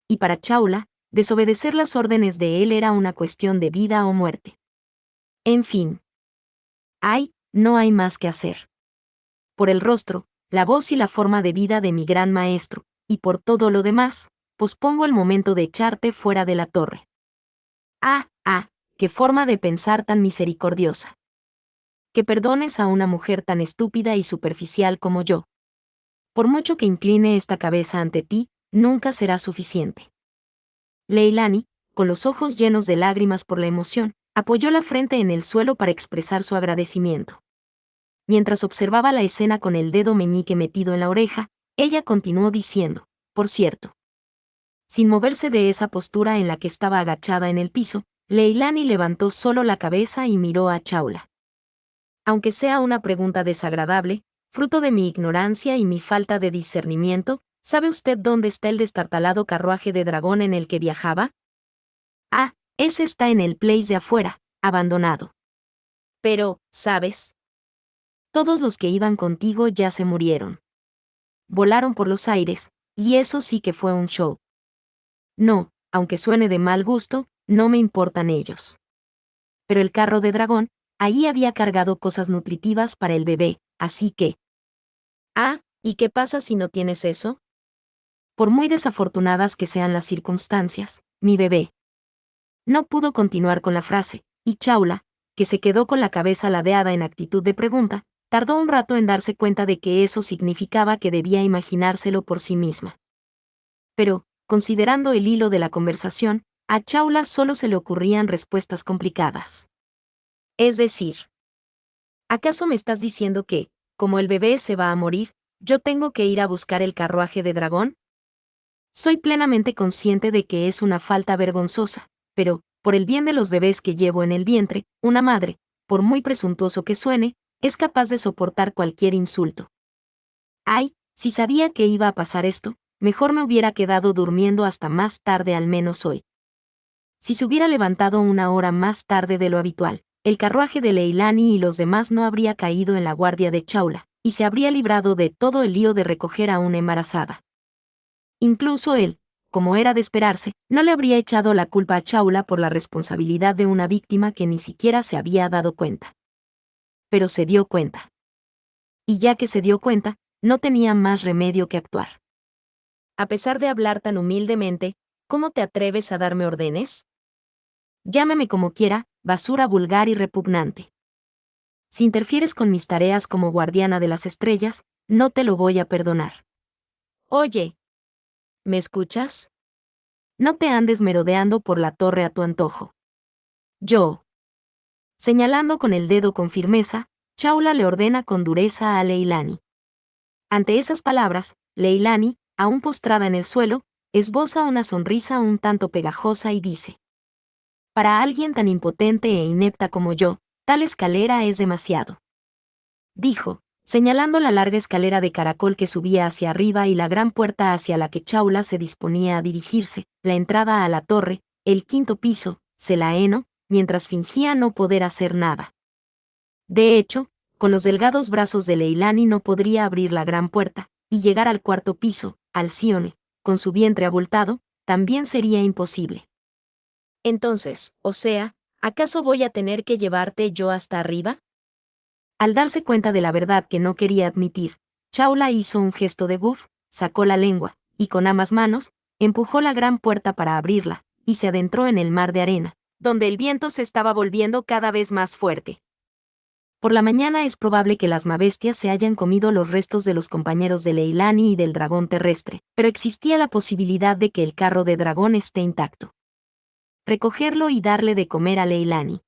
Y para Chaula, desobedecer las órdenes de él era una cuestión de vida o muerte. En fin. No hay más que hacer. Por el rostro, la voz y la forma de vida de mi gran maestro, y por todo lo demás, pospongo el momento de echarte fuera de la torre. Qué forma de pensar tan misericordiosa. Que perdones a una mujer tan estúpida y superficial como yo. Por mucho que incline esta cabeza ante ti, nunca será suficiente. Leilani, con los ojos llenos de lágrimas por la emoción, apoyó la frente en el suelo para expresar su agradecimiento. Mientras observaba la escena con el dedo meñique metido en la oreja, ella continuó diciendo: por cierto. Sin moverse de esa postura en la que estaba agachada en el piso, Leilani levantó solo la cabeza y miró a Chaula. Aunque sea una pregunta desagradable, fruto de mi ignorancia y mi falta de discernimiento, ¿sabe usted dónde está el destartalado carruaje de dragón en el que viajaba? Ese está en el place de afuera, abandonado. Pero, ¿sabes? Todos los que iban contigo ya se murieron. Volaron por los aires, y eso sí que fue un show. No, aunque suene de mal gusto, no me importan ellos. Pero el carro de dragón, ahí había cargado cosas nutritivas para el bebé, así que... Ah, ¿y qué pasa si no tienes eso? Por muy desafortunadas que sean las circunstancias, mi bebé. No pudo continuar con la frase, y Chaula, que se quedó con la cabeza ladeada en actitud de pregunta, tardó un rato en darse cuenta de que eso significaba que debía imaginárselo por sí misma. Pero, considerando el hilo de la conversación, a Chaula solo se le ocurrían respuestas complicadas. Es decir, ¿acaso me estás diciendo que, como el bebé se va a morir, yo tengo que ir a buscar el carruaje de dragón? Soy plenamente consciente de que es una falta vergonzosa, pero, por el bien de los bebés que llevo en el vientre, una madre, por muy presuntuoso que suene, es capaz de soportar cualquier insulto. Ay, si sabía que iba a pasar esto, mejor me hubiera quedado durmiendo hasta más tarde al menos hoy. Si se hubiera levantado una hora más tarde de lo habitual, el carruaje de Leilani y los demás no habría caído en la guardia de Chaula, y se habría librado de todo el lío de recoger a una embarazada. Incluso él, como era de esperarse, no le habría echado la culpa a Chaula por la responsabilidad de una víctima que ni siquiera se había dado cuenta. Pero se dio cuenta. Y ya que se dio cuenta, no tenía más remedio que actuar. A pesar de hablar tan humildemente, ¿cómo te atreves a darme órdenes? Llámame como quiera, basura vulgar y repugnante. Si interfieres con mis tareas como guardiana de las estrellas, no te lo voy a perdonar. Oye, ¿me escuchas? No te andes merodeando por la torre a tu antojo. Yo. Señalando con el dedo con firmeza, Chaula le ordena con dureza a Leilani. Ante esas palabras, Leilani, aún postrada en el suelo, esboza una sonrisa un tanto pegajosa y dice: Para alguien tan impotente e inepta como yo, tal escalera es demasiado. Dijo, señalando la larga escalera de caracol que subía hacia arriba y la gran puerta hacia la que Chaula se disponía a dirigirse, la entrada a la torre, el quinto piso, se la heno, mientras fingía no poder hacer nada. De hecho, con los delgados brazos de Leilani no podría abrir la gran puerta, y llegar al cuarto piso, Alcione, con su vientre abultado, también sería imposible. Entonces, o sea, ¿acaso voy a tener que llevarte yo hasta arriba? Al darse cuenta de la verdad que no quería admitir, Chaula hizo un gesto de guf, sacó la lengua, y con ambas manos, empujó la gran puerta para abrirla, y se adentró en el mar de arena, donde el viento se estaba volviendo cada vez más fuerte. Por la mañana es probable que las mabestias se hayan comido los restos de los compañeros de Leilani y del dragón terrestre, pero existía la posibilidad de que el carro de dragón esté intacto. Recogerlo y darle de comer a Leilani.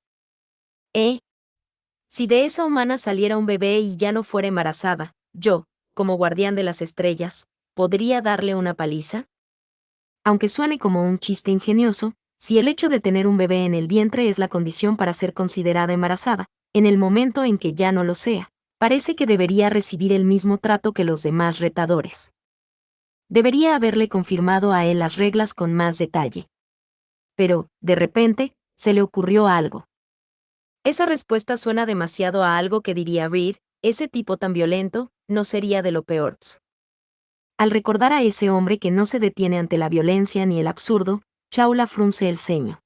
Si de esa humana saliera un bebé y ya no fuera embarazada, yo, como guardián de las estrellas, ¿podría darle una paliza? Aunque suene como un chiste ingenioso, si el hecho de tener un bebé en el vientre es la condición para ser considerada embarazada, en el momento en que ya no lo sea, parece que debería recibir el mismo trato que los demás retadores. Debería haberle confirmado a él las reglas con más detalle. Pero, de repente, se le ocurrió algo. Esa respuesta suena demasiado a algo que diría Reed, ese tipo tan violento, no sería de lo peor. Al recordar a ese hombre que no se detiene ante la violencia ni el absurdo, Chaula frunce el ceño.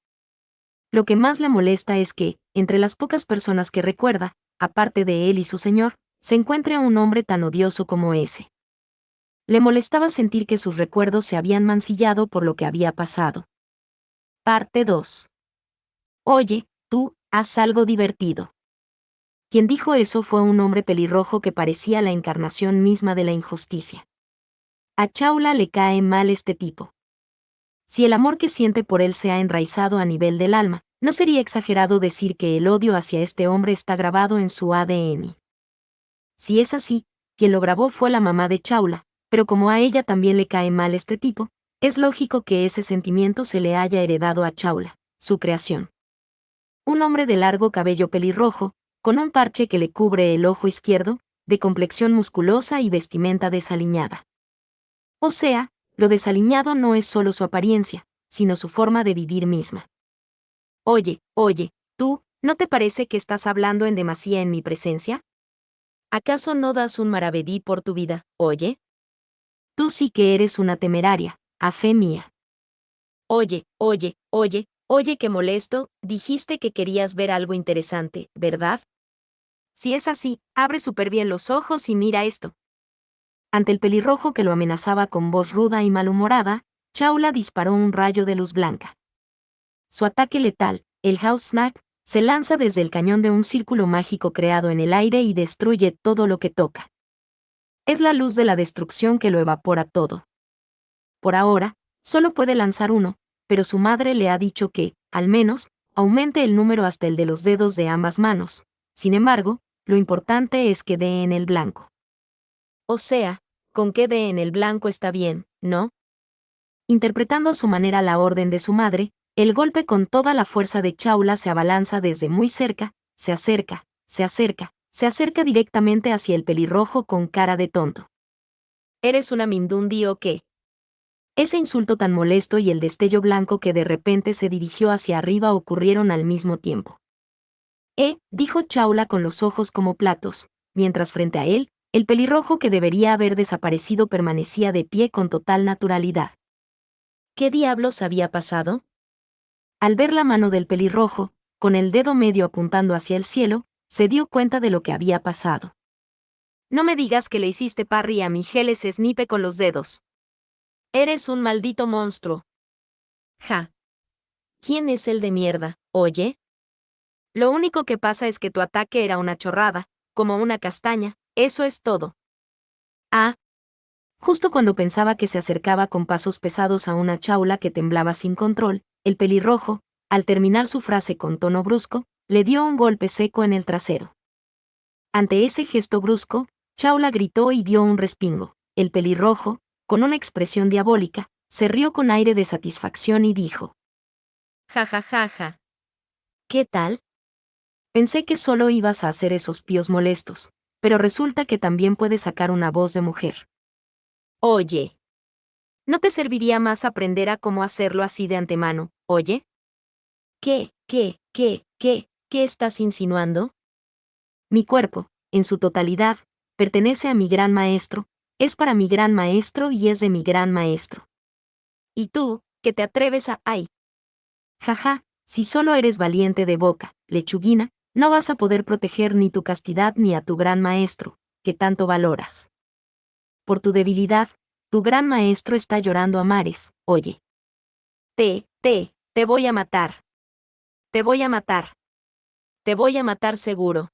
Lo que más le molesta es que, entre las pocas personas que recuerda, aparte de él y su señor, se encuentre un hombre tan odioso como ese. Le molestaba sentir que sus recuerdos se habían mancillado por lo que había pasado. Parte 2. Oye, tú, haz algo divertido. Quien dijo eso fue un hombre pelirrojo que parecía la encarnación misma de la injusticia. A Chaula le cae mal este tipo. Si el amor que siente por él se ha enraizado a nivel del alma, no sería exagerado decir que el odio hacia este hombre está grabado en su ADN. Si es así, quien lo grabó fue la mamá de Chaula, pero como a ella también le cae mal este tipo, es lógico que ese sentimiento se le haya heredado a Chaula, su creación. Un hombre de largo cabello pelirrojo, con un parche que le cubre el ojo izquierdo, de complexión musculosa y vestimenta desaliñada. O sea, lo desaliñado no es solo su apariencia, sino su forma de vivir misma. Oye, oye, tú, ¿no te parece que estás hablando en demasía en mi presencia? ¿Acaso no das un maravedí por tu vida, oye? Tú sí que eres una temeraria, a fe mía. Oye, oye, oye, oye, qué molesto, dijiste que querías ver algo interesante, ¿verdad? Si es así, abre súper bien los ojos y mira esto. Ante el pelirrojo que lo amenazaba con voz ruda y malhumorada, Chaula disparó un rayo de luz blanca. Su ataque letal, el House Snack, se lanza desde el cañón de un círculo mágico creado en el aire y destruye todo lo que toca. Es la luz de la destrucción que lo evapora todo. Por ahora, solo puede lanzar uno, pero su madre le ha dicho que, al menos, aumente el número hasta el de los dedos de ambas manos. Sin embargo, lo importante es que dé en el blanco. O sea, con que dé en el blanco está bien, ¿no? Interpretando a su manera la orden de su madre, el golpe con toda la fuerza de Chaula se abalanza desde muy cerca, se acerca, se acerca, se acerca directamente hacia el pelirrojo con cara de tonto. ¿Eres una mindundi o qué? Ese insulto tan molesto y el destello blanco que de repente se dirigió hacia arriba ocurrieron al mismo tiempo. Dijo Chaula con los ojos como platos, mientras frente a él, el pelirrojo que debería haber desaparecido permanecía de pie con total naturalidad. ¿Qué diablos había pasado? Al ver la mano del pelirrojo, con el dedo medio apuntando hacia el cielo, se dio cuenta de lo que había pasado. No me digas que le hiciste parry a mi Geles Snipe con los dedos. Eres un maldito monstruo. Ja. ¿Quién es el de mierda, oye? Lo único que pasa es que tu ataque era una chorrada, como una castaña, eso es todo. Ah. Justo cuando pensaba que se acercaba con pasos pesados a una Chaula que temblaba sin control, el pelirrojo, al terminar su frase con tono brusco, le dio un golpe seco en el trasero. Ante ese gesto brusco, Chaula gritó y dio un respingo. El pelirrojo, con una expresión diabólica, se rió con aire de satisfacción y dijo: ja ja ja ja. ¿Qué tal? Pensé que solo ibas a hacer esos píos molestos, pero resulta que también puedes sacar una voz de mujer. Oye, ¿no te serviría más aprender a cómo hacerlo así de antemano, oye? ¿Qué estás insinuando? Mi cuerpo, en su totalidad, pertenece a mi gran maestro, es para mi gran maestro y es de mi gran maestro. ¿Y tú, que te atreves a... ¡Ay! Jaja, si solo eres valiente de boca, lechuguina, no vas a poder proteger ni tu castidad ni a tu gran maestro, que tanto valoras. Por tu debilidad, tu gran maestro está llorando a mares, oye. Te voy a matar. Te voy a matar. Te voy a matar seguro.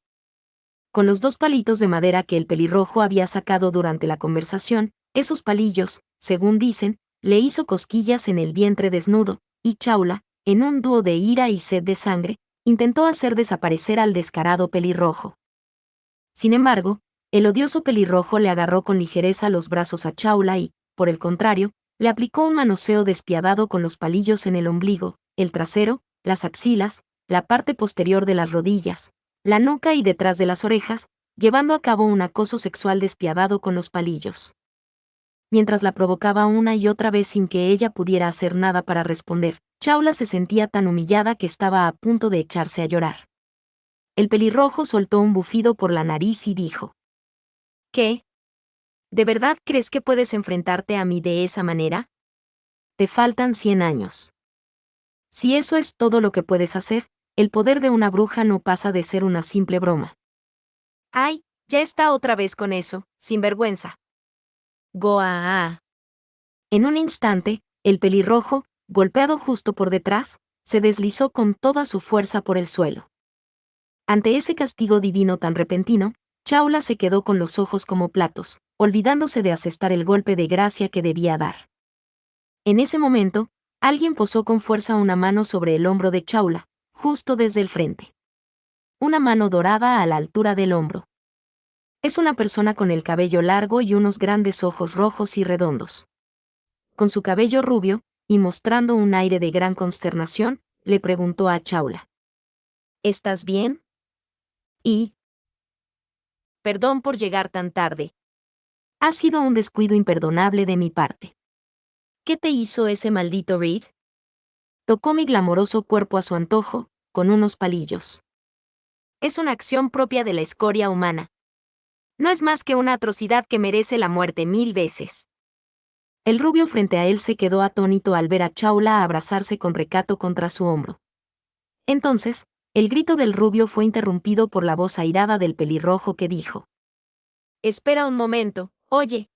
Con los dos palitos de madera que el pelirrojo había sacado durante la conversación, esos palillos, según dicen, le hizo cosquillas en el vientre desnudo, y Chaula, en un dúo de ira y sed de sangre, intentó hacer desaparecer al descarado pelirrojo. Sin embargo, el odioso pelirrojo le agarró con ligereza los brazos a Chaula y, por el contrario, le aplicó un manoseo despiadado con los palillos en el ombligo, el trasero, las axilas, la parte posterior de las rodillas, la nuca y detrás de las orejas, llevando a cabo un acoso sexual despiadado con los palillos. Mientras la provocaba una y otra vez sin que ella pudiera hacer nada para responder, Chaula se sentía tan humillada que estaba a punto de echarse a llorar. El pelirrojo soltó un bufido por la nariz y dijo: ¿Qué? ¿De verdad crees que puedes enfrentarte a mí de esa manera? Te faltan 100 años. Si eso es todo lo que puedes hacer, el poder de una bruja no pasa de ser una simple broma. ¡Ay! Ya está otra vez con eso, sinvergüenza. Goa. En un instante, el pelirrojo, golpeado justo por detrás, se deslizó con toda su fuerza por el suelo. Ante ese castigo divino tan repentino, Chaula se quedó con los ojos como platos, olvidándose de asestar el golpe de gracia que debía dar. En ese momento, alguien posó con fuerza una mano sobre el hombro de Chaula, justo desde el frente. Una mano dorada a la altura del hombro. Es una persona con el cabello largo y unos grandes ojos rojos y redondos. Con su cabello rubio, y mostrando un aire de gran consternación, le preguntó a Chaula: ¿Estás bien? Y... Perdón por llegar tan tarde. Ha sido un descuido imperdonable de mi parte. ¿Qué te hizo ese maldito Reed? tocó mi glamoroso cuerpo a su antojo, con unos palillos. Es una acción propia de la escoria humana. No es más que una atrocidad que merece la muerte 1000 veces. El rubio frente a él se quedó atónito al ver a Chaula abrazarse con recato contra su hombro. Entonces, el grito del rubio fue interrumpido por la voz airada del pelirrojo que dijo: «Espera un momento, oye».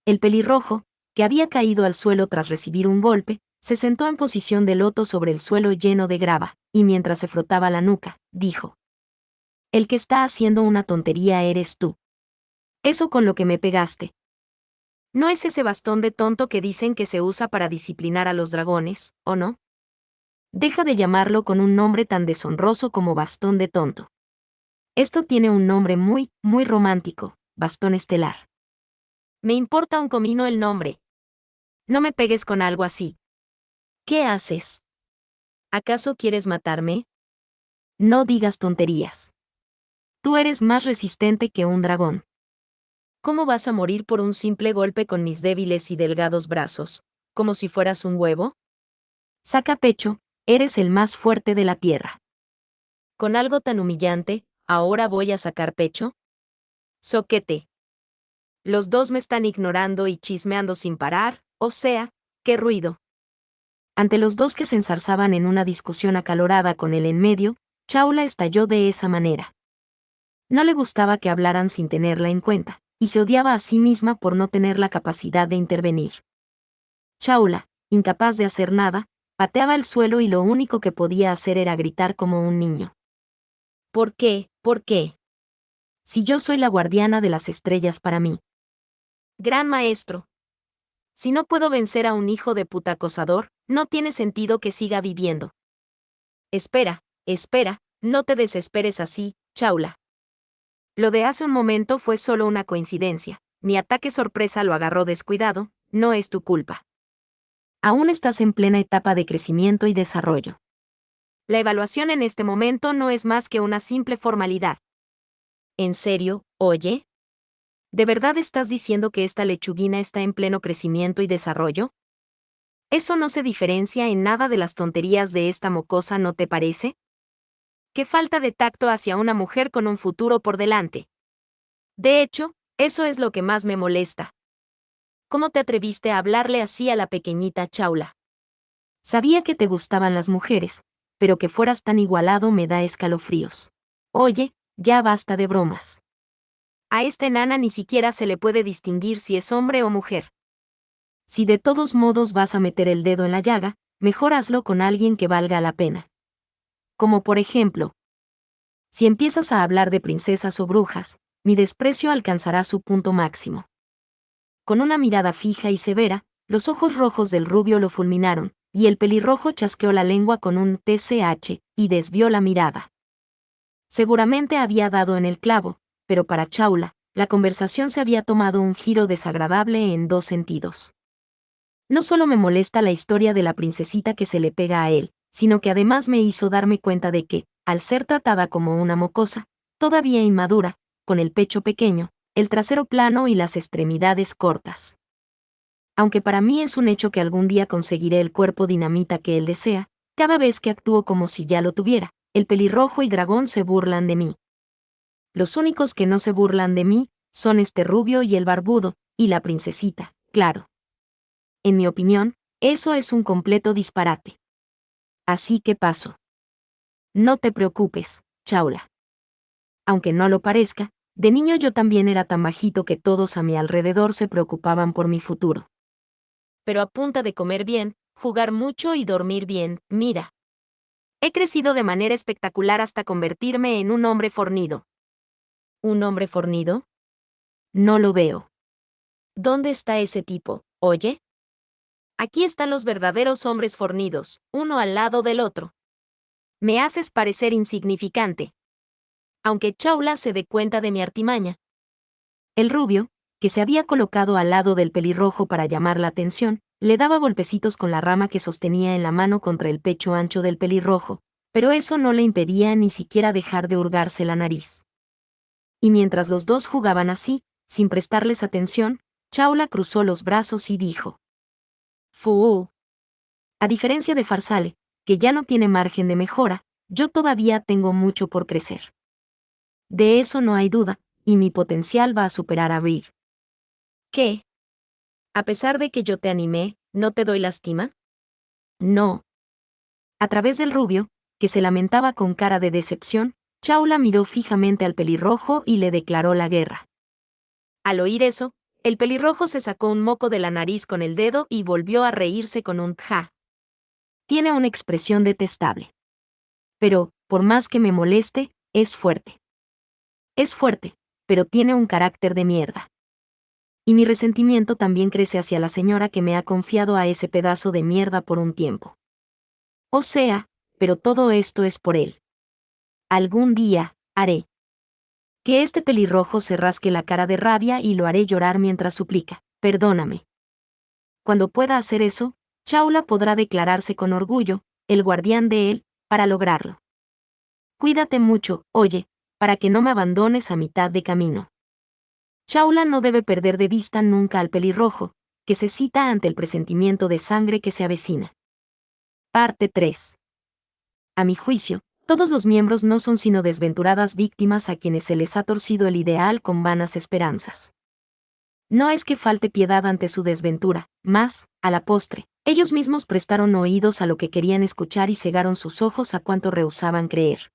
El pelirrojo, que había caído al suelo tras recibir un golpe, se sentó en posición de loto sobre el suelo lleno de grava, y mientras se frotaba la nuca, dijo: «El que está haciendo una tontería eres tú. Eso con lo que me pegaste. ¿No es ese bastón de tonto que dicen que se usa para disciplinar a los dragones, o no? Deja de llamarlo con un nombre tan deshonroso como bastón de tonto. Esto tiene un nombre muy, muy romántico, bastón estelar. Me importa un comino el nombre. No me pegues con algo así. ¿Qué haces? ¿Acaso quieres matarme? No digas tonterías. Tú eres más resistente que un dragón. ¿Cómo vas a morir por un simple golpe con mis débiles y delgados brazos, como si fueras un huevo? Saca pecho, eres el más fuerte de la tierra. ¿Con algo tan humillante, ahora voy a sacar pecho? Soquete. Los dos me están ignorando y chismeando sin parar, o sea, qué ruido. Ante los dos que se enzarzaban en una discusión acalorada con él en medio, Chaula estalló de esa manera. No le gustaba que hablaran sin tenerla en cuenta, y se odiaba a sí misma por no tener la capacidad de intervenir. Chaula, incapaz de hacer nada, pateaba el suelo y lo único que podía hacer era gritar como un niño. ¿Por qué? ¿Por qué? Si yo soy la guardiana de las estrellas para mí. Gran maestro. Si no puedo vencer a un hijo de puta acosador, no tiene sentido que siga viviendo. Espera, espera, no te desesperes así, Chaula. Lo de hace un momento fue solo una coincidencia. Mi ataque sorpresa lo agarró descuidado, no es tu culpa. Aún estás en plena etapa de crecimiento y desarrollo. La evaluación en este momento no es más que una simple formalidad. ¿En serio, oye? ¿De verdad estás diciendo que esta lechuguina está en pleno crecimiento y desarrollo? ¿Eso no se diferencia en nada de las tonterías de esta mocosa, no te parece? ¡Qué falta de tacto hacia una mujer con un futuro por delante! De hecho, eso es lo que más me molesta. ¿Cómo te atreviste a hablarle así a la pequeñita Chaula? Sabía que te gustaban las mujeres, pero que fueras tan igualado me da escalofríos. Oye, ya basta de bromas. A esta enana ni siquiera se le puede distinguir si es hombre o mujer. Si de todos modos vas a meter el dedo en la llaga, mejor hazlo con alguien que valga la pena. Como por ejemplo, si empiezas a hablar de princesas o brujas, mi desprecio alcanzará su punto máximo. Con una mirada fija y severa, los ojos rojos del rubio lo fulminaron, y el pelirrojo chasqueó la lengua con un TCH, y desvió la mirada. Seguramente había dado en el clavo, pero para Chaula, la conversación se había tomado un giro desagradable en dos sentidos. No solo me molesta la historia de la princesita que se le pega a él, sino que además me hizo darme cuenta de que, al ser tratada como una mocosa, todavía inmadura, con el pecho pequeño, el trasero plano y las extremidades cortas. Aunque para mí es un hecho que algún día conseguiré el cuerpo dinamita que él desea, cada vez que actúo como si ya lo tuviera, el pelirrojo y dragón se burlan de mí. Los únicos que no se burlan de mí son este rubio y el barbudo, y la princesita, claro. En mi opinión, eso es un completo disparate. Así que paso. No te preocupes, Chaula. Aunque no lo parezca, de niño yo también era tan bajito que todos a mi alrededor se preocupaban por mi futuro. Pero a punta de comer bien, jugar mucho y dormir bien, mira. He crecido de manera espectacular hasta convertirme en un hombre fornido. ¿Un hombre fornido? No lo veo. ¿Dónde está ese tipo, oye? Aquí están los verdaderos hombres fornidos, uno al lado del otro. Me haces parecer insignificante. Aunque Chaula se dé cuenta de mi artimaña. El rubio, que se había colocado al lado del pelirrojo para llamar la atención, le daba golpecitos con la rama que sostenía en la mano contra el pecho ancho del pelirrojo, pero eso no le impedía ni siquiera dejar de hurgarse la nariz. Y mientras los dos jugaban así, sin prestarles atención, Chaula cruzó los brazos y dijo: «Fu. A diferencia de Farsale, que ya no tiene margen de mejora, yo todavía tengo mucho por crecer. De eso no hay duda, y mi potencial va a superar a Reed. ¿Qué? A pesar de que yo te animé, ¿no te doy lástima? No. A través del rubio, que se lamentaba con cara de decepción, Chaula miró fijamente al pelirrojo y le declaró la guerra. Al oír eso, el pelirrojo se sacó un moco de la nariz con el dedo y volvió a reírse con un ja. Tiene una expresión detestable. Pero, por más que me moleste, es fuerte. Es fuerte, pero tiene un carácter de mierda. Y mi resentimiento también crece hacia la señora que me ha confiado a ese pedazo de mierda por un tiempo. O sea, pero todo esto es por él. Algún día, haré que este pelirrojo se rasque la cara de rabia y lo haré llorar mientras suplica, perdóname. Cuando pueda hacer eso, Chaula podrá declararse con orgullo, el guardián de él, para lograrlo. Cuídate mucho, oye, para que no me abandones a mitad de camino. Chaula no debe perder de vista nunca al pelirrojo, que se cita ante el presentimiento de sangre que se avecina. Parte 3. A mi juicio, todos los miembros no son sino desventuradas víctimas a quienes se les ha torcido el ideal con vanas esperanzas. No es que falte piedad ante su desventura, mas, a la postre, ellos mismos prestaron oídos a lo que querían escuchar y cegaron sus ojos a cuanto rehusaban creer.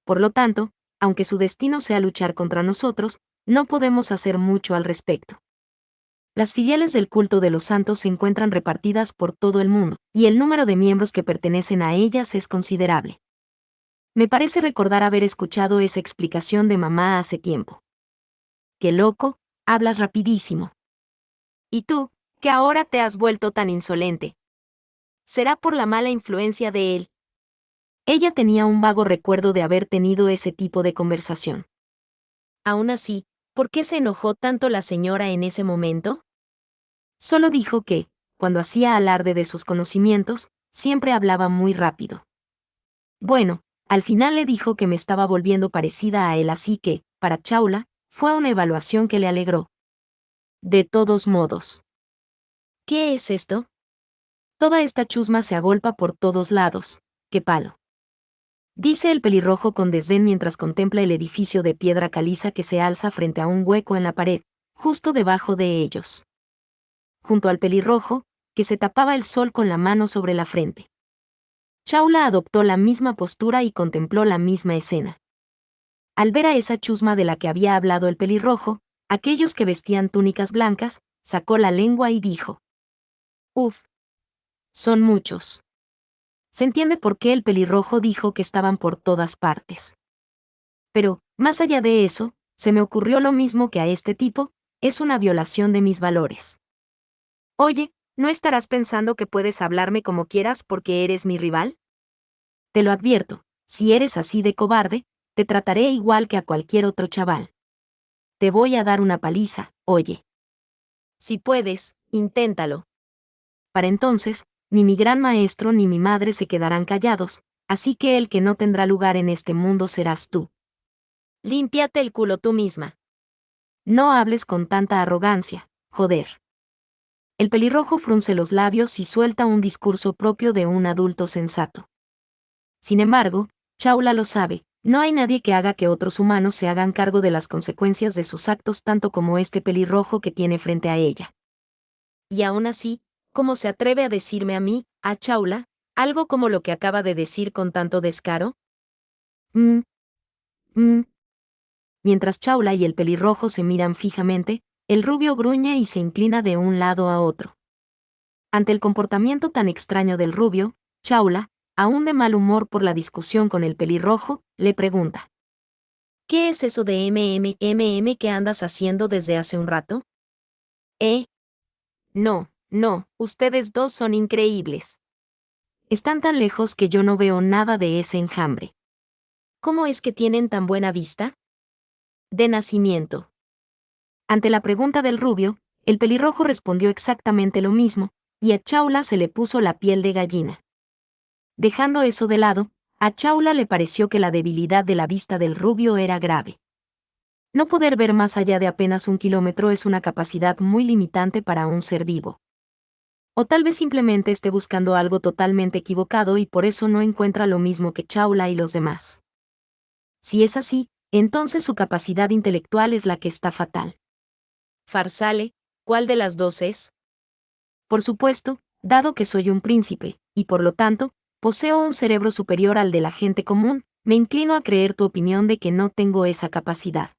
Por lo tanto, aunque su destino sea luchar contra nosotros, no podemos hacer mucho al respecto. Las filiales del culto de los santos se encuentran repartidas por todo el mundo, y el número de miembros que pertenecen a ellas es considerable. Me parece recordar haber escuchado esa explicación de mamá hace tiempo. ¡Qué loco! Hablas rapidísimo. ¿Y tú, que ahora te has vuelto tan insolente? ¿Será por la mala influencia de él? Ella tenía un vago recuerdo de haber tenido ese tipo de conversación. Aún así, ¿por qué se enojó tanto la señora en ese momento? Solo dijo que, cuando hacía alarde de sus conocimientos, siempre hablaba muy rápido. Bueno, al final le dijo que me estaba volviendo parecida a él, así que, para Chaula, fue una evaluación que le alegró. De todos modos. ¿Qué es esto? Toda esta chusma se agolpa por todos lados. ¡Qué palo! Dice el pelirrojo con desdén mientras contempla el edificio de piedra caliza que se alza frente a un hueco en la pared, justo debajo de ellos. Junto al pelirrojo, que se tapaba el sol con la mano sobre la frente. Chaula adoptó la misma postura y contempló la misma escena. Al ver a esa chusma de la que había hablado el pelirrojo, aquellos que vestían túnicas blancas, sacó la lengua y dijo: «Uf. Son muchos». Se entiende por qué el pelirrojo dijo que estaban por todas partes. Pero, más allá de eso, se me ocurrió lo mismo que a este tipo, es una violación de mis valores. Oye, ¿no estarás pensando que puedes hablarme como quieras porque eres mi rival? Te lo advierto, si eres así de cobarde, te trataré igual que a cualquier otro chaval. Te voy a dar una paliza, oye. Si puedes, inténtalo. Para entonces, ni mi gran maestro ni mi madre se quedarán callados, así que el que no tendrá lugar en este mundo serás tú. Límpiate el culo tú misma. No hables con tanta arrogancia, joder. El pelirrojo frunce los labios y suelta un discurso propio de un adulto sensato. Sin embargo, Chaula lo sabe, no hay nadie que haga que otros humanos se hagan cargo de las consecuencias de sus actos tanto como este pelirrojo que tiene frente a ella. Y aún así, ¿cómo se atreve a decirme a mí, a Chaula, algo como lo que acaba de decir con tanto descaro? Mientras Chaula y el pelirrojo se miran fijamente, el rubio gruñe y se inclina de un lado a otro. Ante el comportamiento tan extraño del rubio, Chaula, aún de mal humor por la discusión con el pelirrojo, le pregunta: ¿qué es eso de que andas haciendo desde hace un rato? No, ustedes dos son increíbles. Están tan lejos que yo no veo nada de ese enjambre. ¿Cómo es que tienen tan buena vista? De nacimiento. Ante la pregunta del rubio, el pelirrojo respondió exactamente lo mismo, y a Chaula se le puso la piel de gallina. Dejando eso de lado, a Chaula le pareció que la debilidad de la vista del rubio era grave. No poder ver más allá de apenas 1 kilómetro es una capacidad muy limitante para un ser vivo. O tal vez simplemente esté buscando algo totalmente equivocado y por eso no encuentra lo mismo que Chaula y los demás. Si es así, entonces su capacidad intelectual es la que está fatal. Farsale, ¿cuál de las dos es? Por supuesto, dado que soy un príncipe, y por lo tanto, poseo un cerebro superior al de la gente común, me inclino a creer tu opinión de que no tengo esa capacidad.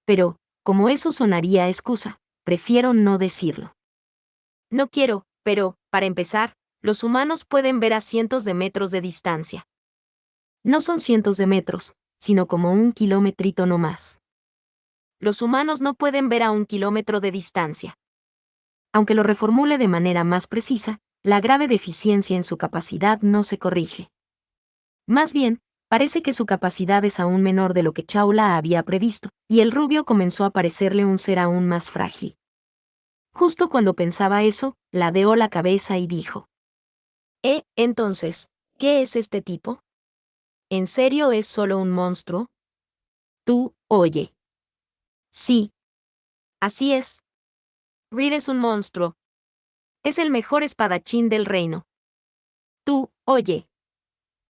Pero, como eso sonaría a excusa, prefiero no decirlo. No quiero, pero, para empezar, los humanos pueden ver a cientos de metros de distancia. No son cientos de metros, sino como 1 kilometrito no más. Los humanos no pueden ver a 1 kilómetro de distancia. Aunque lo reformule de manera más precisa, la grave deficiencia en su capacidad no se corrige. Más bien, parece que su capacidad es aún menor de lo que Chaula había previsto, y el rubio comenzó a parecerle un ser aún más frágil. Justo cuando pensaba eso, ladeó la cabeza y dijo: Entonces, ¿qué es este tipo? ¿En serio es solo un monstruo? Tú, oye. Sí. Así es. Reed es un monstruo. Es el mejor espadachín del reino. Tú, oye.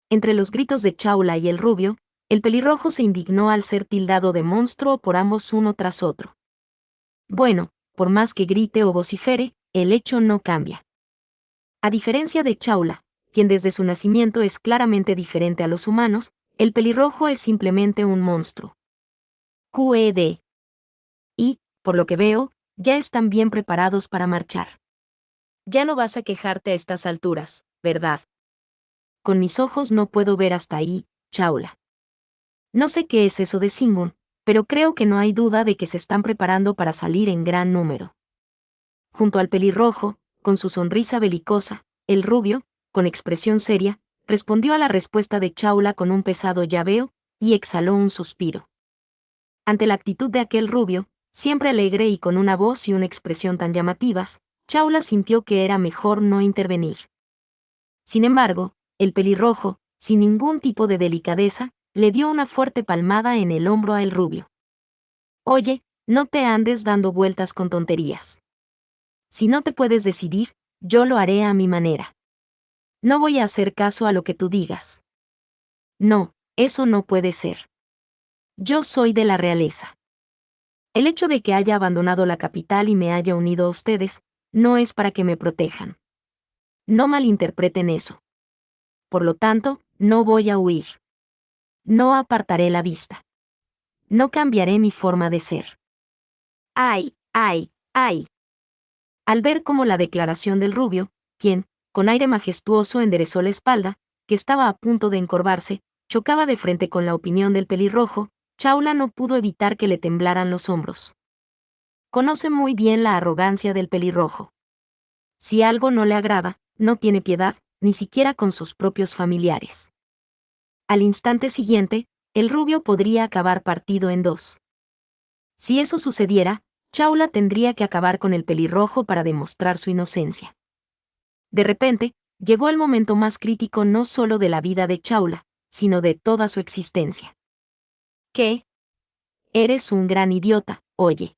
Entre los gritos de Chaula y el rubio, el pelirrojo se indignó al ser tildado de monstruo por ambos uno tras otro. Bueno, por más que grite o vocifere, el hecho no cambia. A diferencia de Chaula, quien desde su nacimiento es claramente diferente a los humanos, el pelirrojo es simplemente un monstruo. QED. Y, por lo que veo, ya están bien preparados para marchar. Ya no vas a quejarte a estas alturas, ¿verdad? Con mis ojos no puedo ver hasta ahí, Chaula. No sé qué es eso de Singun, pero creo que no hay duda de que se están preparando para salir en gran número. Junto al pelirrojo, con su sonrisa belicosa, el rubio, con expresión seria, respondió a la respuesta de Chaula con un pesado ya veo, y exhaló un suspiro. Ante la actitud de aquel rubio, siempre alegre y con una voz y una expresión tan llamativas, Chaula sintió que era mejor no intervenir. Sin embargo, el pelirrojo, sin ningún tipo de delicadeza, le dio una fuerte palmada en el hombro al rubio. Oye, no te andes dando vueltas con tonterías. Si no te puedes decidir, yo lo haré a mi manera. No voy a hacer caso a lo que tú digas. No, eso no puede ser. Yo soy de la realeza. El hecho de que haya abandonado la capital y me haya unido a ustedes, no es para que me protejan. No malinterpreten eso. Por lo tanto, no voy a huir. No apartaré la vista. No cambiaré mi forma de ser. ¡Ay, ay, ay! Al ver cómo la declaración del rubio, quien, con aire majestuoso enderezó la espalda, que estaba a punto de encorvarse, chocaba de frente con la opinión del pelirrojo, Chaula no pudo evitar que le temblaran los hombros. Conoce muy bien la arrogancia del pelirrojo. Si algo no le agrada, no tiene piedad, ni siquiera con sus propios familiares. Al instante siguiente, el rubio podría acabar partido en dos. Si eso sucediera, Chaula tendría que acabar con el pelirrojo para demostrar su inocencia. De repente, llegó el momento más crítico no solo de la vida de Chaula, sino de toda su existencia. ¿Qué? Eres un gran idiota, oye.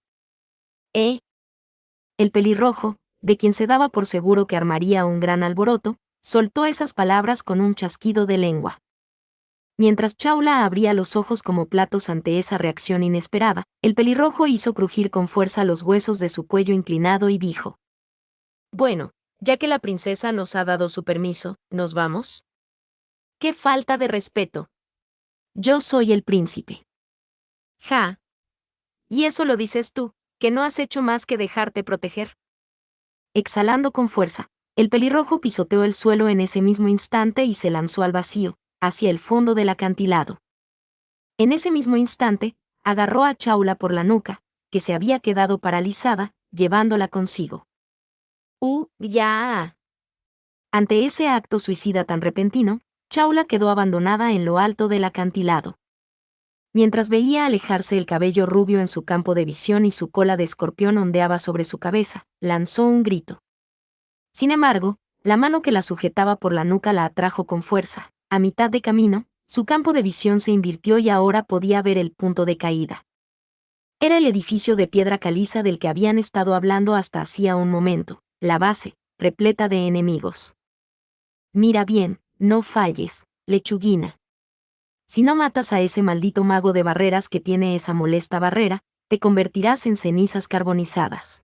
El pelirrojo, de quien se daba por seguro que armaría un gran alboroto, soltó esas palabras con un chasquido de lengua. Mientras Chaula abría los ojos como platos ante esa reacción inesperada, el pelirrojo hizo crujir con fuerza los huesos de su cuello inclinado y dijo: Bueno, ya que la princesa nos ha dado su permiso, ¿nos vamos? ¡Qué falta de respeto! Yo soy el príncipe. ¡Ja! Y eso lo dices tú, que no has hecho más que dejarte proteger. Exhalando con fuerza, el pelirrojo pisoteó el suelo en ese mismo instante y se lanzó al vacío, hacia el fondo del acantilado. En ese mismo instante, agarró a Chaula por la nuca, que se había quedado paralizada, llevándola consigo. ¡Ya! Ante ese acto suicida tan repentino, Chaula quedó abandonada en lo alto del acantilado. Mientras veía alejarse el cabello rubio en su campo de visión y su cola de escorpión ondeaba sobre su cabeza, lanzó un grito. Sin embargo, la mano que la sujetaba por la nuca la atrajo con fuerza. A mitad de camino, su campo de visión se invirtió y ahora podía ver el punto de caída. Era el edificio de piedra caliza del que habían estado hablando hasta hacía un momento, la base, repleta de enemigos. Mira bien, no falles, lechuguina. Si no matas a ese maldito mago de barreras que tiene esa molesta barrera, te convertirás en cenizas carbonizadas.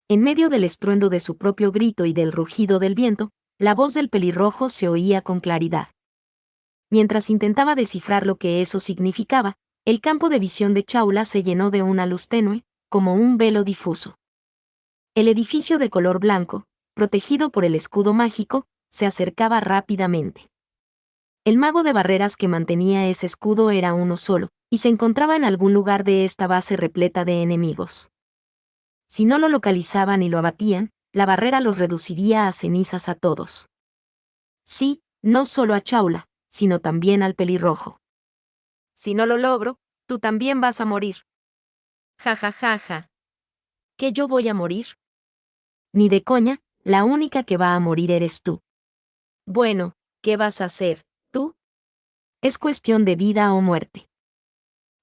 En medio del estruendo de su propio grito y del rugido del viento, la voz del pelirrojo se oía con claridad. Mientras intentaba descifrar lo que eso significaba, el campo de visión de Chaula se llenó de una luz tenue, como un velo difuso. El edificio de color blanco, protegido por el escudo mágico, se acercaba rápidamente. El mago de barreras que mantenía ese escudo era uno solo, y se encontraba en algún lugar de esta base repleta de enemigos. Si no lo localizaban y lo abatían, la barrera los reduciría a cenizas a todos. Sí, no solo a Chaula, sino también al pelirrojo. Si no lo logro, tú también vas a morir. Ja ja ja ja. ¿Que yo voy a morir? Ni de coña, la única que va a morir eres tú. Bueno, ¿qué vas a hacer, tú? Es cuestión de vida o muerte.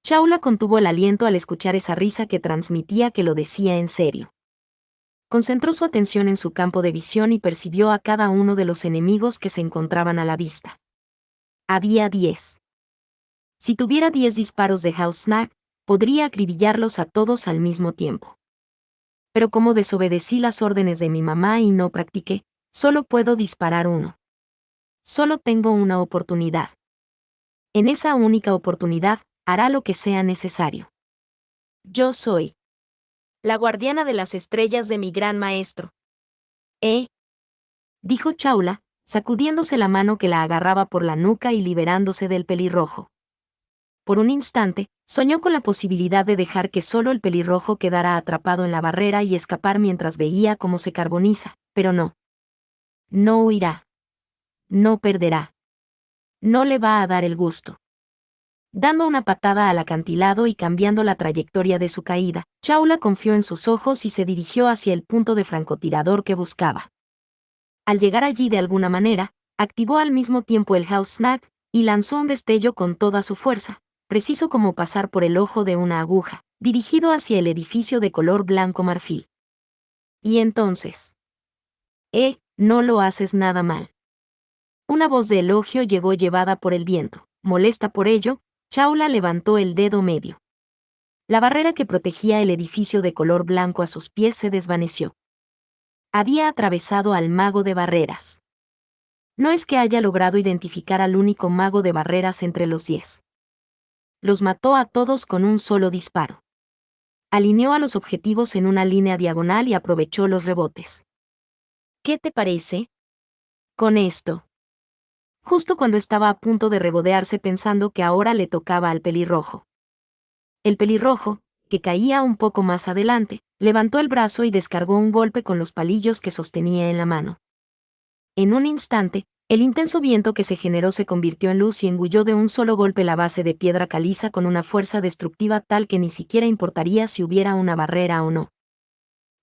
Chaula contuvo el aliento al escuchar esa risa que transmitía que lo decía en serio. Concentró su atención en su campo de visión y percibió a cada uno de los enemigos que se encontraban a la vista. Había 10. Si tuviera 10 disparos de House Snap, podría acribillarlos a todos al mismo tiempo. Pero como desobedecí las órdenes de mi mamá y no practiqué, solo puedo disparar uno. Solo tengo una oportunidad. En esa única oportunidad, hará lo que sea necesario. Yo soy la guardiana de las estrellas de mi gran maestro. Dijo Chaula, sacudiéndose la mano que la agarraba por la nuca y liberándose del pelirrojo. Por un instante, soñó con la posibilidad de dejar que solo el pelirrojo quedara atrapado en la barrera y escapar mientras veía cómo se carboniza, pero no. No huirá. No perderá. No le va a dar el gusto. Dando una patada al acantilado y cambiando la trayectoria de su caída, Chaula confió en sus ojos y se dirigió hacia el punto de francotirador que buscaba. Al llegar allí de alguna manera, activó al mismo tiempo el House Snap y lanzó un destello con toda su fuerza, preciso como pasar por el ojo de una aguja, dirigido hacia el edificio de color blanco marfil. Y entonces... no lo haces nada mal. Una voz de elogio llegó llevada por el viento. Molesta por ello, Chaula levantó el dedo medio. La barrera que protegía el edificio de color blanco a sus pies se desvaneció. Había atravesado al mago de barreras. No es que haya logrado identificar al único mago de barreras entre los 10. Los mató a todos con un solo disparo. Alineó a los objetivos en una línea diagonal y aprovechó los rebotes. ¿Qué te parece? Con esto. Justo cuando estaba a punto de regodearse pensando que ahora le tocaba al pelirrojo. El pelirrojo, que caía un poco más adelante, levantó el brazo y descargó un golpe con los palillos que sostenía en la mano. En un instante, el intenso viento que se generó se convirtió en luz y engulló de un solo golpe la base de piedra caliza con una fuerza destructiva tal que ni siquiera importaría si hubiera una barrera o no.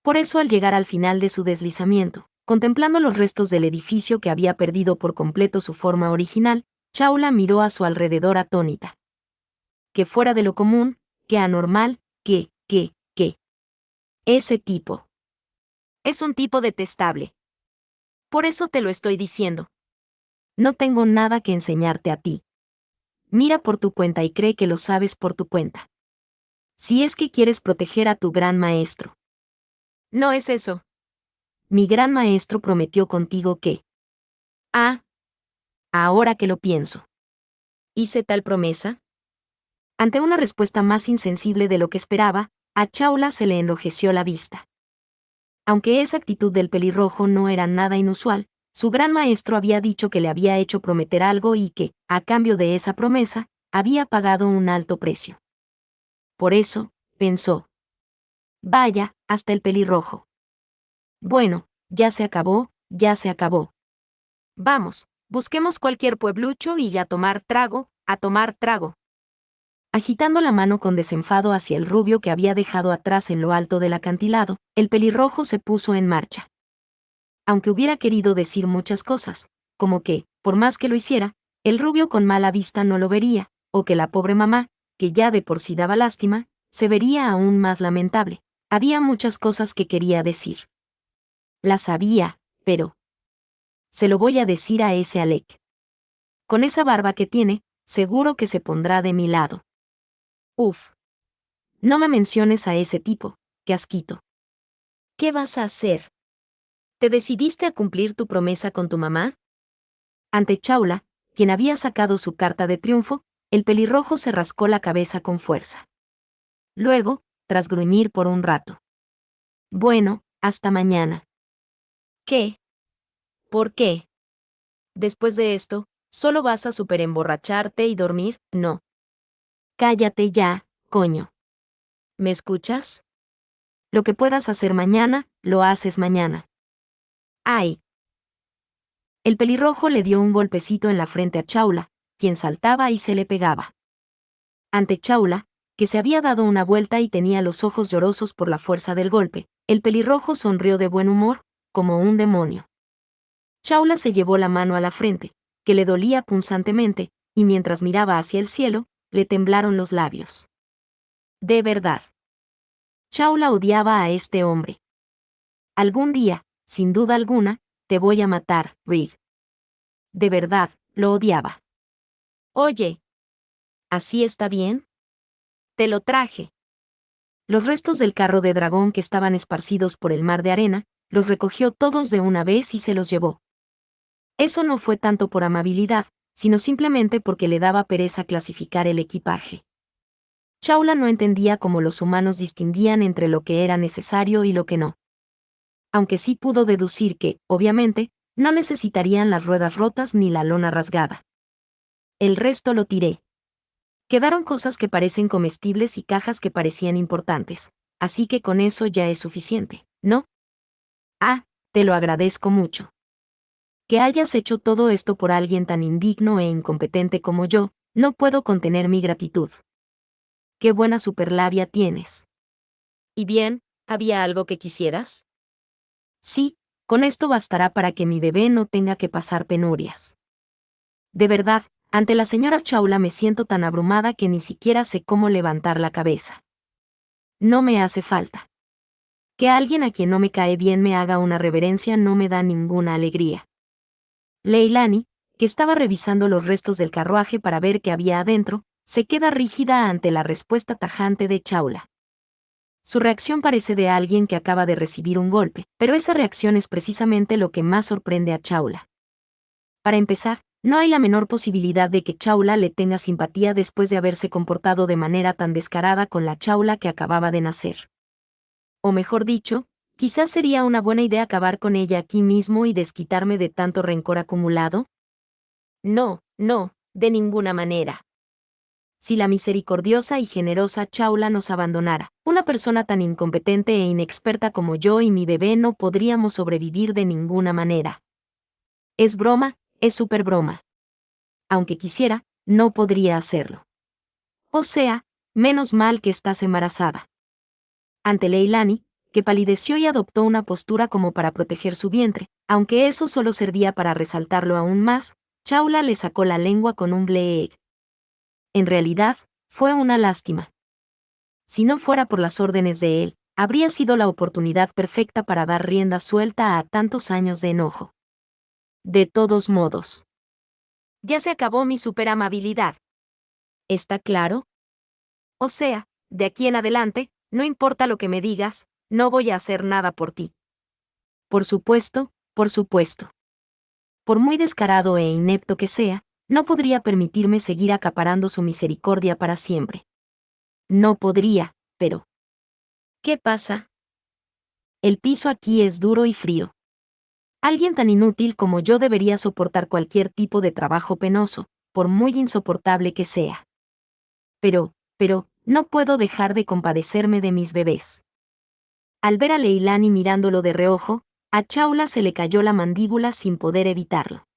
Por eso al llegar al final de su deslizamiento, contemplando los restos del edificio que había perdido por completo su forma original, Chaula miró a su alrededor atónita. Que fuera de lo común, que anormal, que. Ese tipo. Es un tipo detestable. Por eso te lo estoy diciendo. No tengo nada que enseñarte a ti. Mira por tu cuenta y cree que lo sabes por tu cuenta. Si es que quieres proteger a tu gran maestro. No es eso. Mi gran maestro prometió contigo que... Ahora que lo pienso. ¿Hice tal promesa? Ante una respuesta más insensible de lo que esperaba, a Chaula se le enrojeció la vista. Aunque esa actitud del pelirrojo no era nada inusual, su gran maestro había dicho que le había hecho prometer algo y que, a cambio de esa promesa, había pagado un alto precio. Por eso, pensó. Vaya, hasta el pelirrojo. Bueno, ya se acabó, ya se acabó. Vamos, busquemos cualquier pueblucho y a tomar trago, a tomar trago. Agitando la mano con desenfado hacia el rubio que había dejado atrás en lo alto del acantilado, el pelirrojo se puso en marcha. Aunque hubiera querido decir muchas cosas, como que, por más que lo hiciera, el rubio con mala vista no lo vería, o que la pobre mamá, que ya de por sí daba lástima, se vería aún más lamentable. Había muchas cosas que quería decir. La sabía, pero... Se lo voy a decir a ese Alec. Con esa barba que tiene, seguro que se pondrá de mi lado. Uf. No me menciones a ese tipo, qué asquito. ¿Qué vas a hacer? ¿Te decidiste a cumplir tu promesa con tu mamá? Ante Chaula, quien había sacado su carta de triunfo, el pelirrojo se rascó la cabeza con fuerza. Luego, tras gruñir por un rato. Bueno, hasta mañana. ¿Qué? ¿Por qué? Después de esto, ¿solo vas a superemborracharte y dormir? No. Cállate ya, coño. ¿Me escuchas? Lo que puedas hacer mañana, lo haces mañana. ¡Ay! El pelirrojo le dio un golpecito en la frente a Chaula, quien saltaba y se le pegaba. Ante Chaula, que se había dado una vuelta y tenía los ojos llorosos por la fuerza del golpe, el pelirrojo sonrió de buen humor, como un demonio. Chaula se llevó la mano a la frente, que le dolía punzantemente, y mientras miraba hacia el cielo, le temblaron los labios. De verdad. Chaula odiaba a este hombre. Algún día, sin duda alguna, te voy a matar, Reed. De verdad, lo odiaba. Oye. ¿Así está bien? Te lo traje. Los restos del carro de dragón que estaban esparcidos por el mar de arena, los recogió todos de una vez y se los llevó. Eso no fue tanto por amabilidad, sino simplemente porque le daba pereza clasificar el equipaje. Chaula no entendía cómo los humanos distinguían entre lo que era necesario y lo que no. Aunque sí pudo deducir que, obviamente, no necesitarían las ruedas rotas ni la lona rasgada. El resto lo tiré. Quedaron cosas que parecen comestibles y cajas que parecían importantes, así que con eso ya es suficiente, ¿no? Ah, te lo agradezco mucho. Que hayas hecho todo esto por alguien tan indigno e incompetente como yo, no puedo contener mi gratitud. Qué buena superlabia tienes. ¿Y bien, había algo que quisieras? Sí, con esto bastará para que mi bebé no tenga que pasar penurias. De verdad, ante la señora Chaula me siento tan abrumada que ni siquiera sé cómo levantar la cabeza. No me hace falta. Que alguien a quien no me cae bien me haga una reverencia no me da ninguna alegría. Leilani, que estaba revisando los restos del carruaje para ver qué había adentro, se queda rígida ante la respuesta tajante de Chaula. Su reacción parece de alguien que acaba de recibir un golpe, pero esa reacción es precisamente lo que más sorprende a Chaula. Para empezar, no hay la menor posibilidad de que Chaula le tenga simpatía después de haberse comportado de manera tan descarada con la Chaula que acababa de nacer. O mejor dicho, quizás sería una buena idea acabar con ella aquí mismo y desquitarme de tanto rencor acumulado. No, no, de ninguna manera. Si la misericordiosa y generosa Chaula nos abandonara, una persona tan incompetente e inexperta como yo y mi bebé no podríamos sobrevivir de ninguna manera. Es broma, es súper broma. Aunque quisiera, no podría hacerlo. O sea, menos mal que estás embarazada. Ante Leilani, que palideció y adoptó una postura como para proteger su vientre, aunque eso solo servía para resaltarlo aún más, Chaula le sacó la lengua con un bleeg. En realidad, fue una lástima. Si no fuera por las órdenes de él, habría sido la oportunidad perfecta para dar rienda suelta a tantos años de enojo. De todos modos. Ya se acabó mi superamabilidad. ¿Está claro? O sea, de aquí en adelante, no importa lo que me digas, no voy a hacer nada por ti. Por supuesto, por supuesto. Por muy descarado e inepto que sea, no podría permitirme seguir acaparando su misericordia para siempre. No podría, pero... ¿Qué pasa? El piso aquí es duro y frío. Alguien tan inútil como yo debería soportar cualquier tipo de trabajo penoso, por muy insoportable que sea. Pero, no puedo dejar de compadecerme de mis bebés. Al ver a Leilani mirándolo de reojo, a Chaula se le cayó la mandíbula sin poder evitarlo.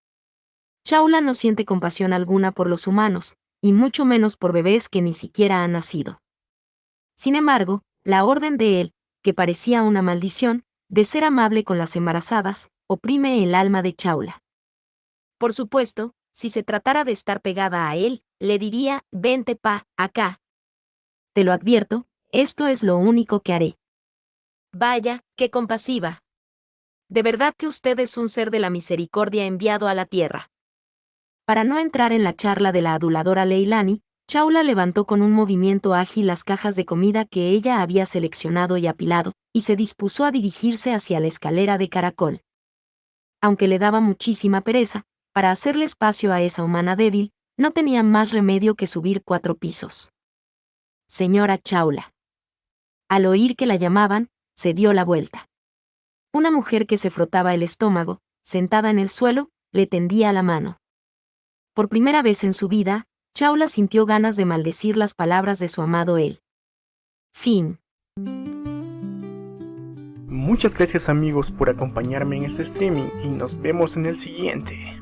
Chaula no siente compasión alguna por los humanos, y mucho menos por bebés que ni siquiera han nacido. Sin embargo, la orden de él, que parecía una maldición, de ser amable con las embarazadas, oprime el alma de Chaula. Por supuesto, si se tratara de estar pegada a él, le diría, vente acá. Te lo advierto, esto es lo único que haré. Vaya, qué compasiva. De verdad que usted es un ser de la misericordia enviado a la tierra. Para no entrar en la charla de la aduladora Leilani, Chaula levantó con un movimiento ágil las cajas de comida que ella había seleccionado y apilado, y se dispuso a dirigirse hacia la escalera de caracol. Aunque le daba muchísima pereza, para hacerle espacio a esa humana débil, no tenía más remedio que subir 4 pisos. Señora Chaula. Al oír que la llamaban, se dio la vuelta. Una mujer que se frotaba el estómago, sentada en el suelo, le tendía la mano. Por primera vez en su vida, Chaula sintió ganas de maldecir las palabras de su amado él. Fin. Muchas gracias amigos por acompañarme en este streaming y nos vemos en el siguiente.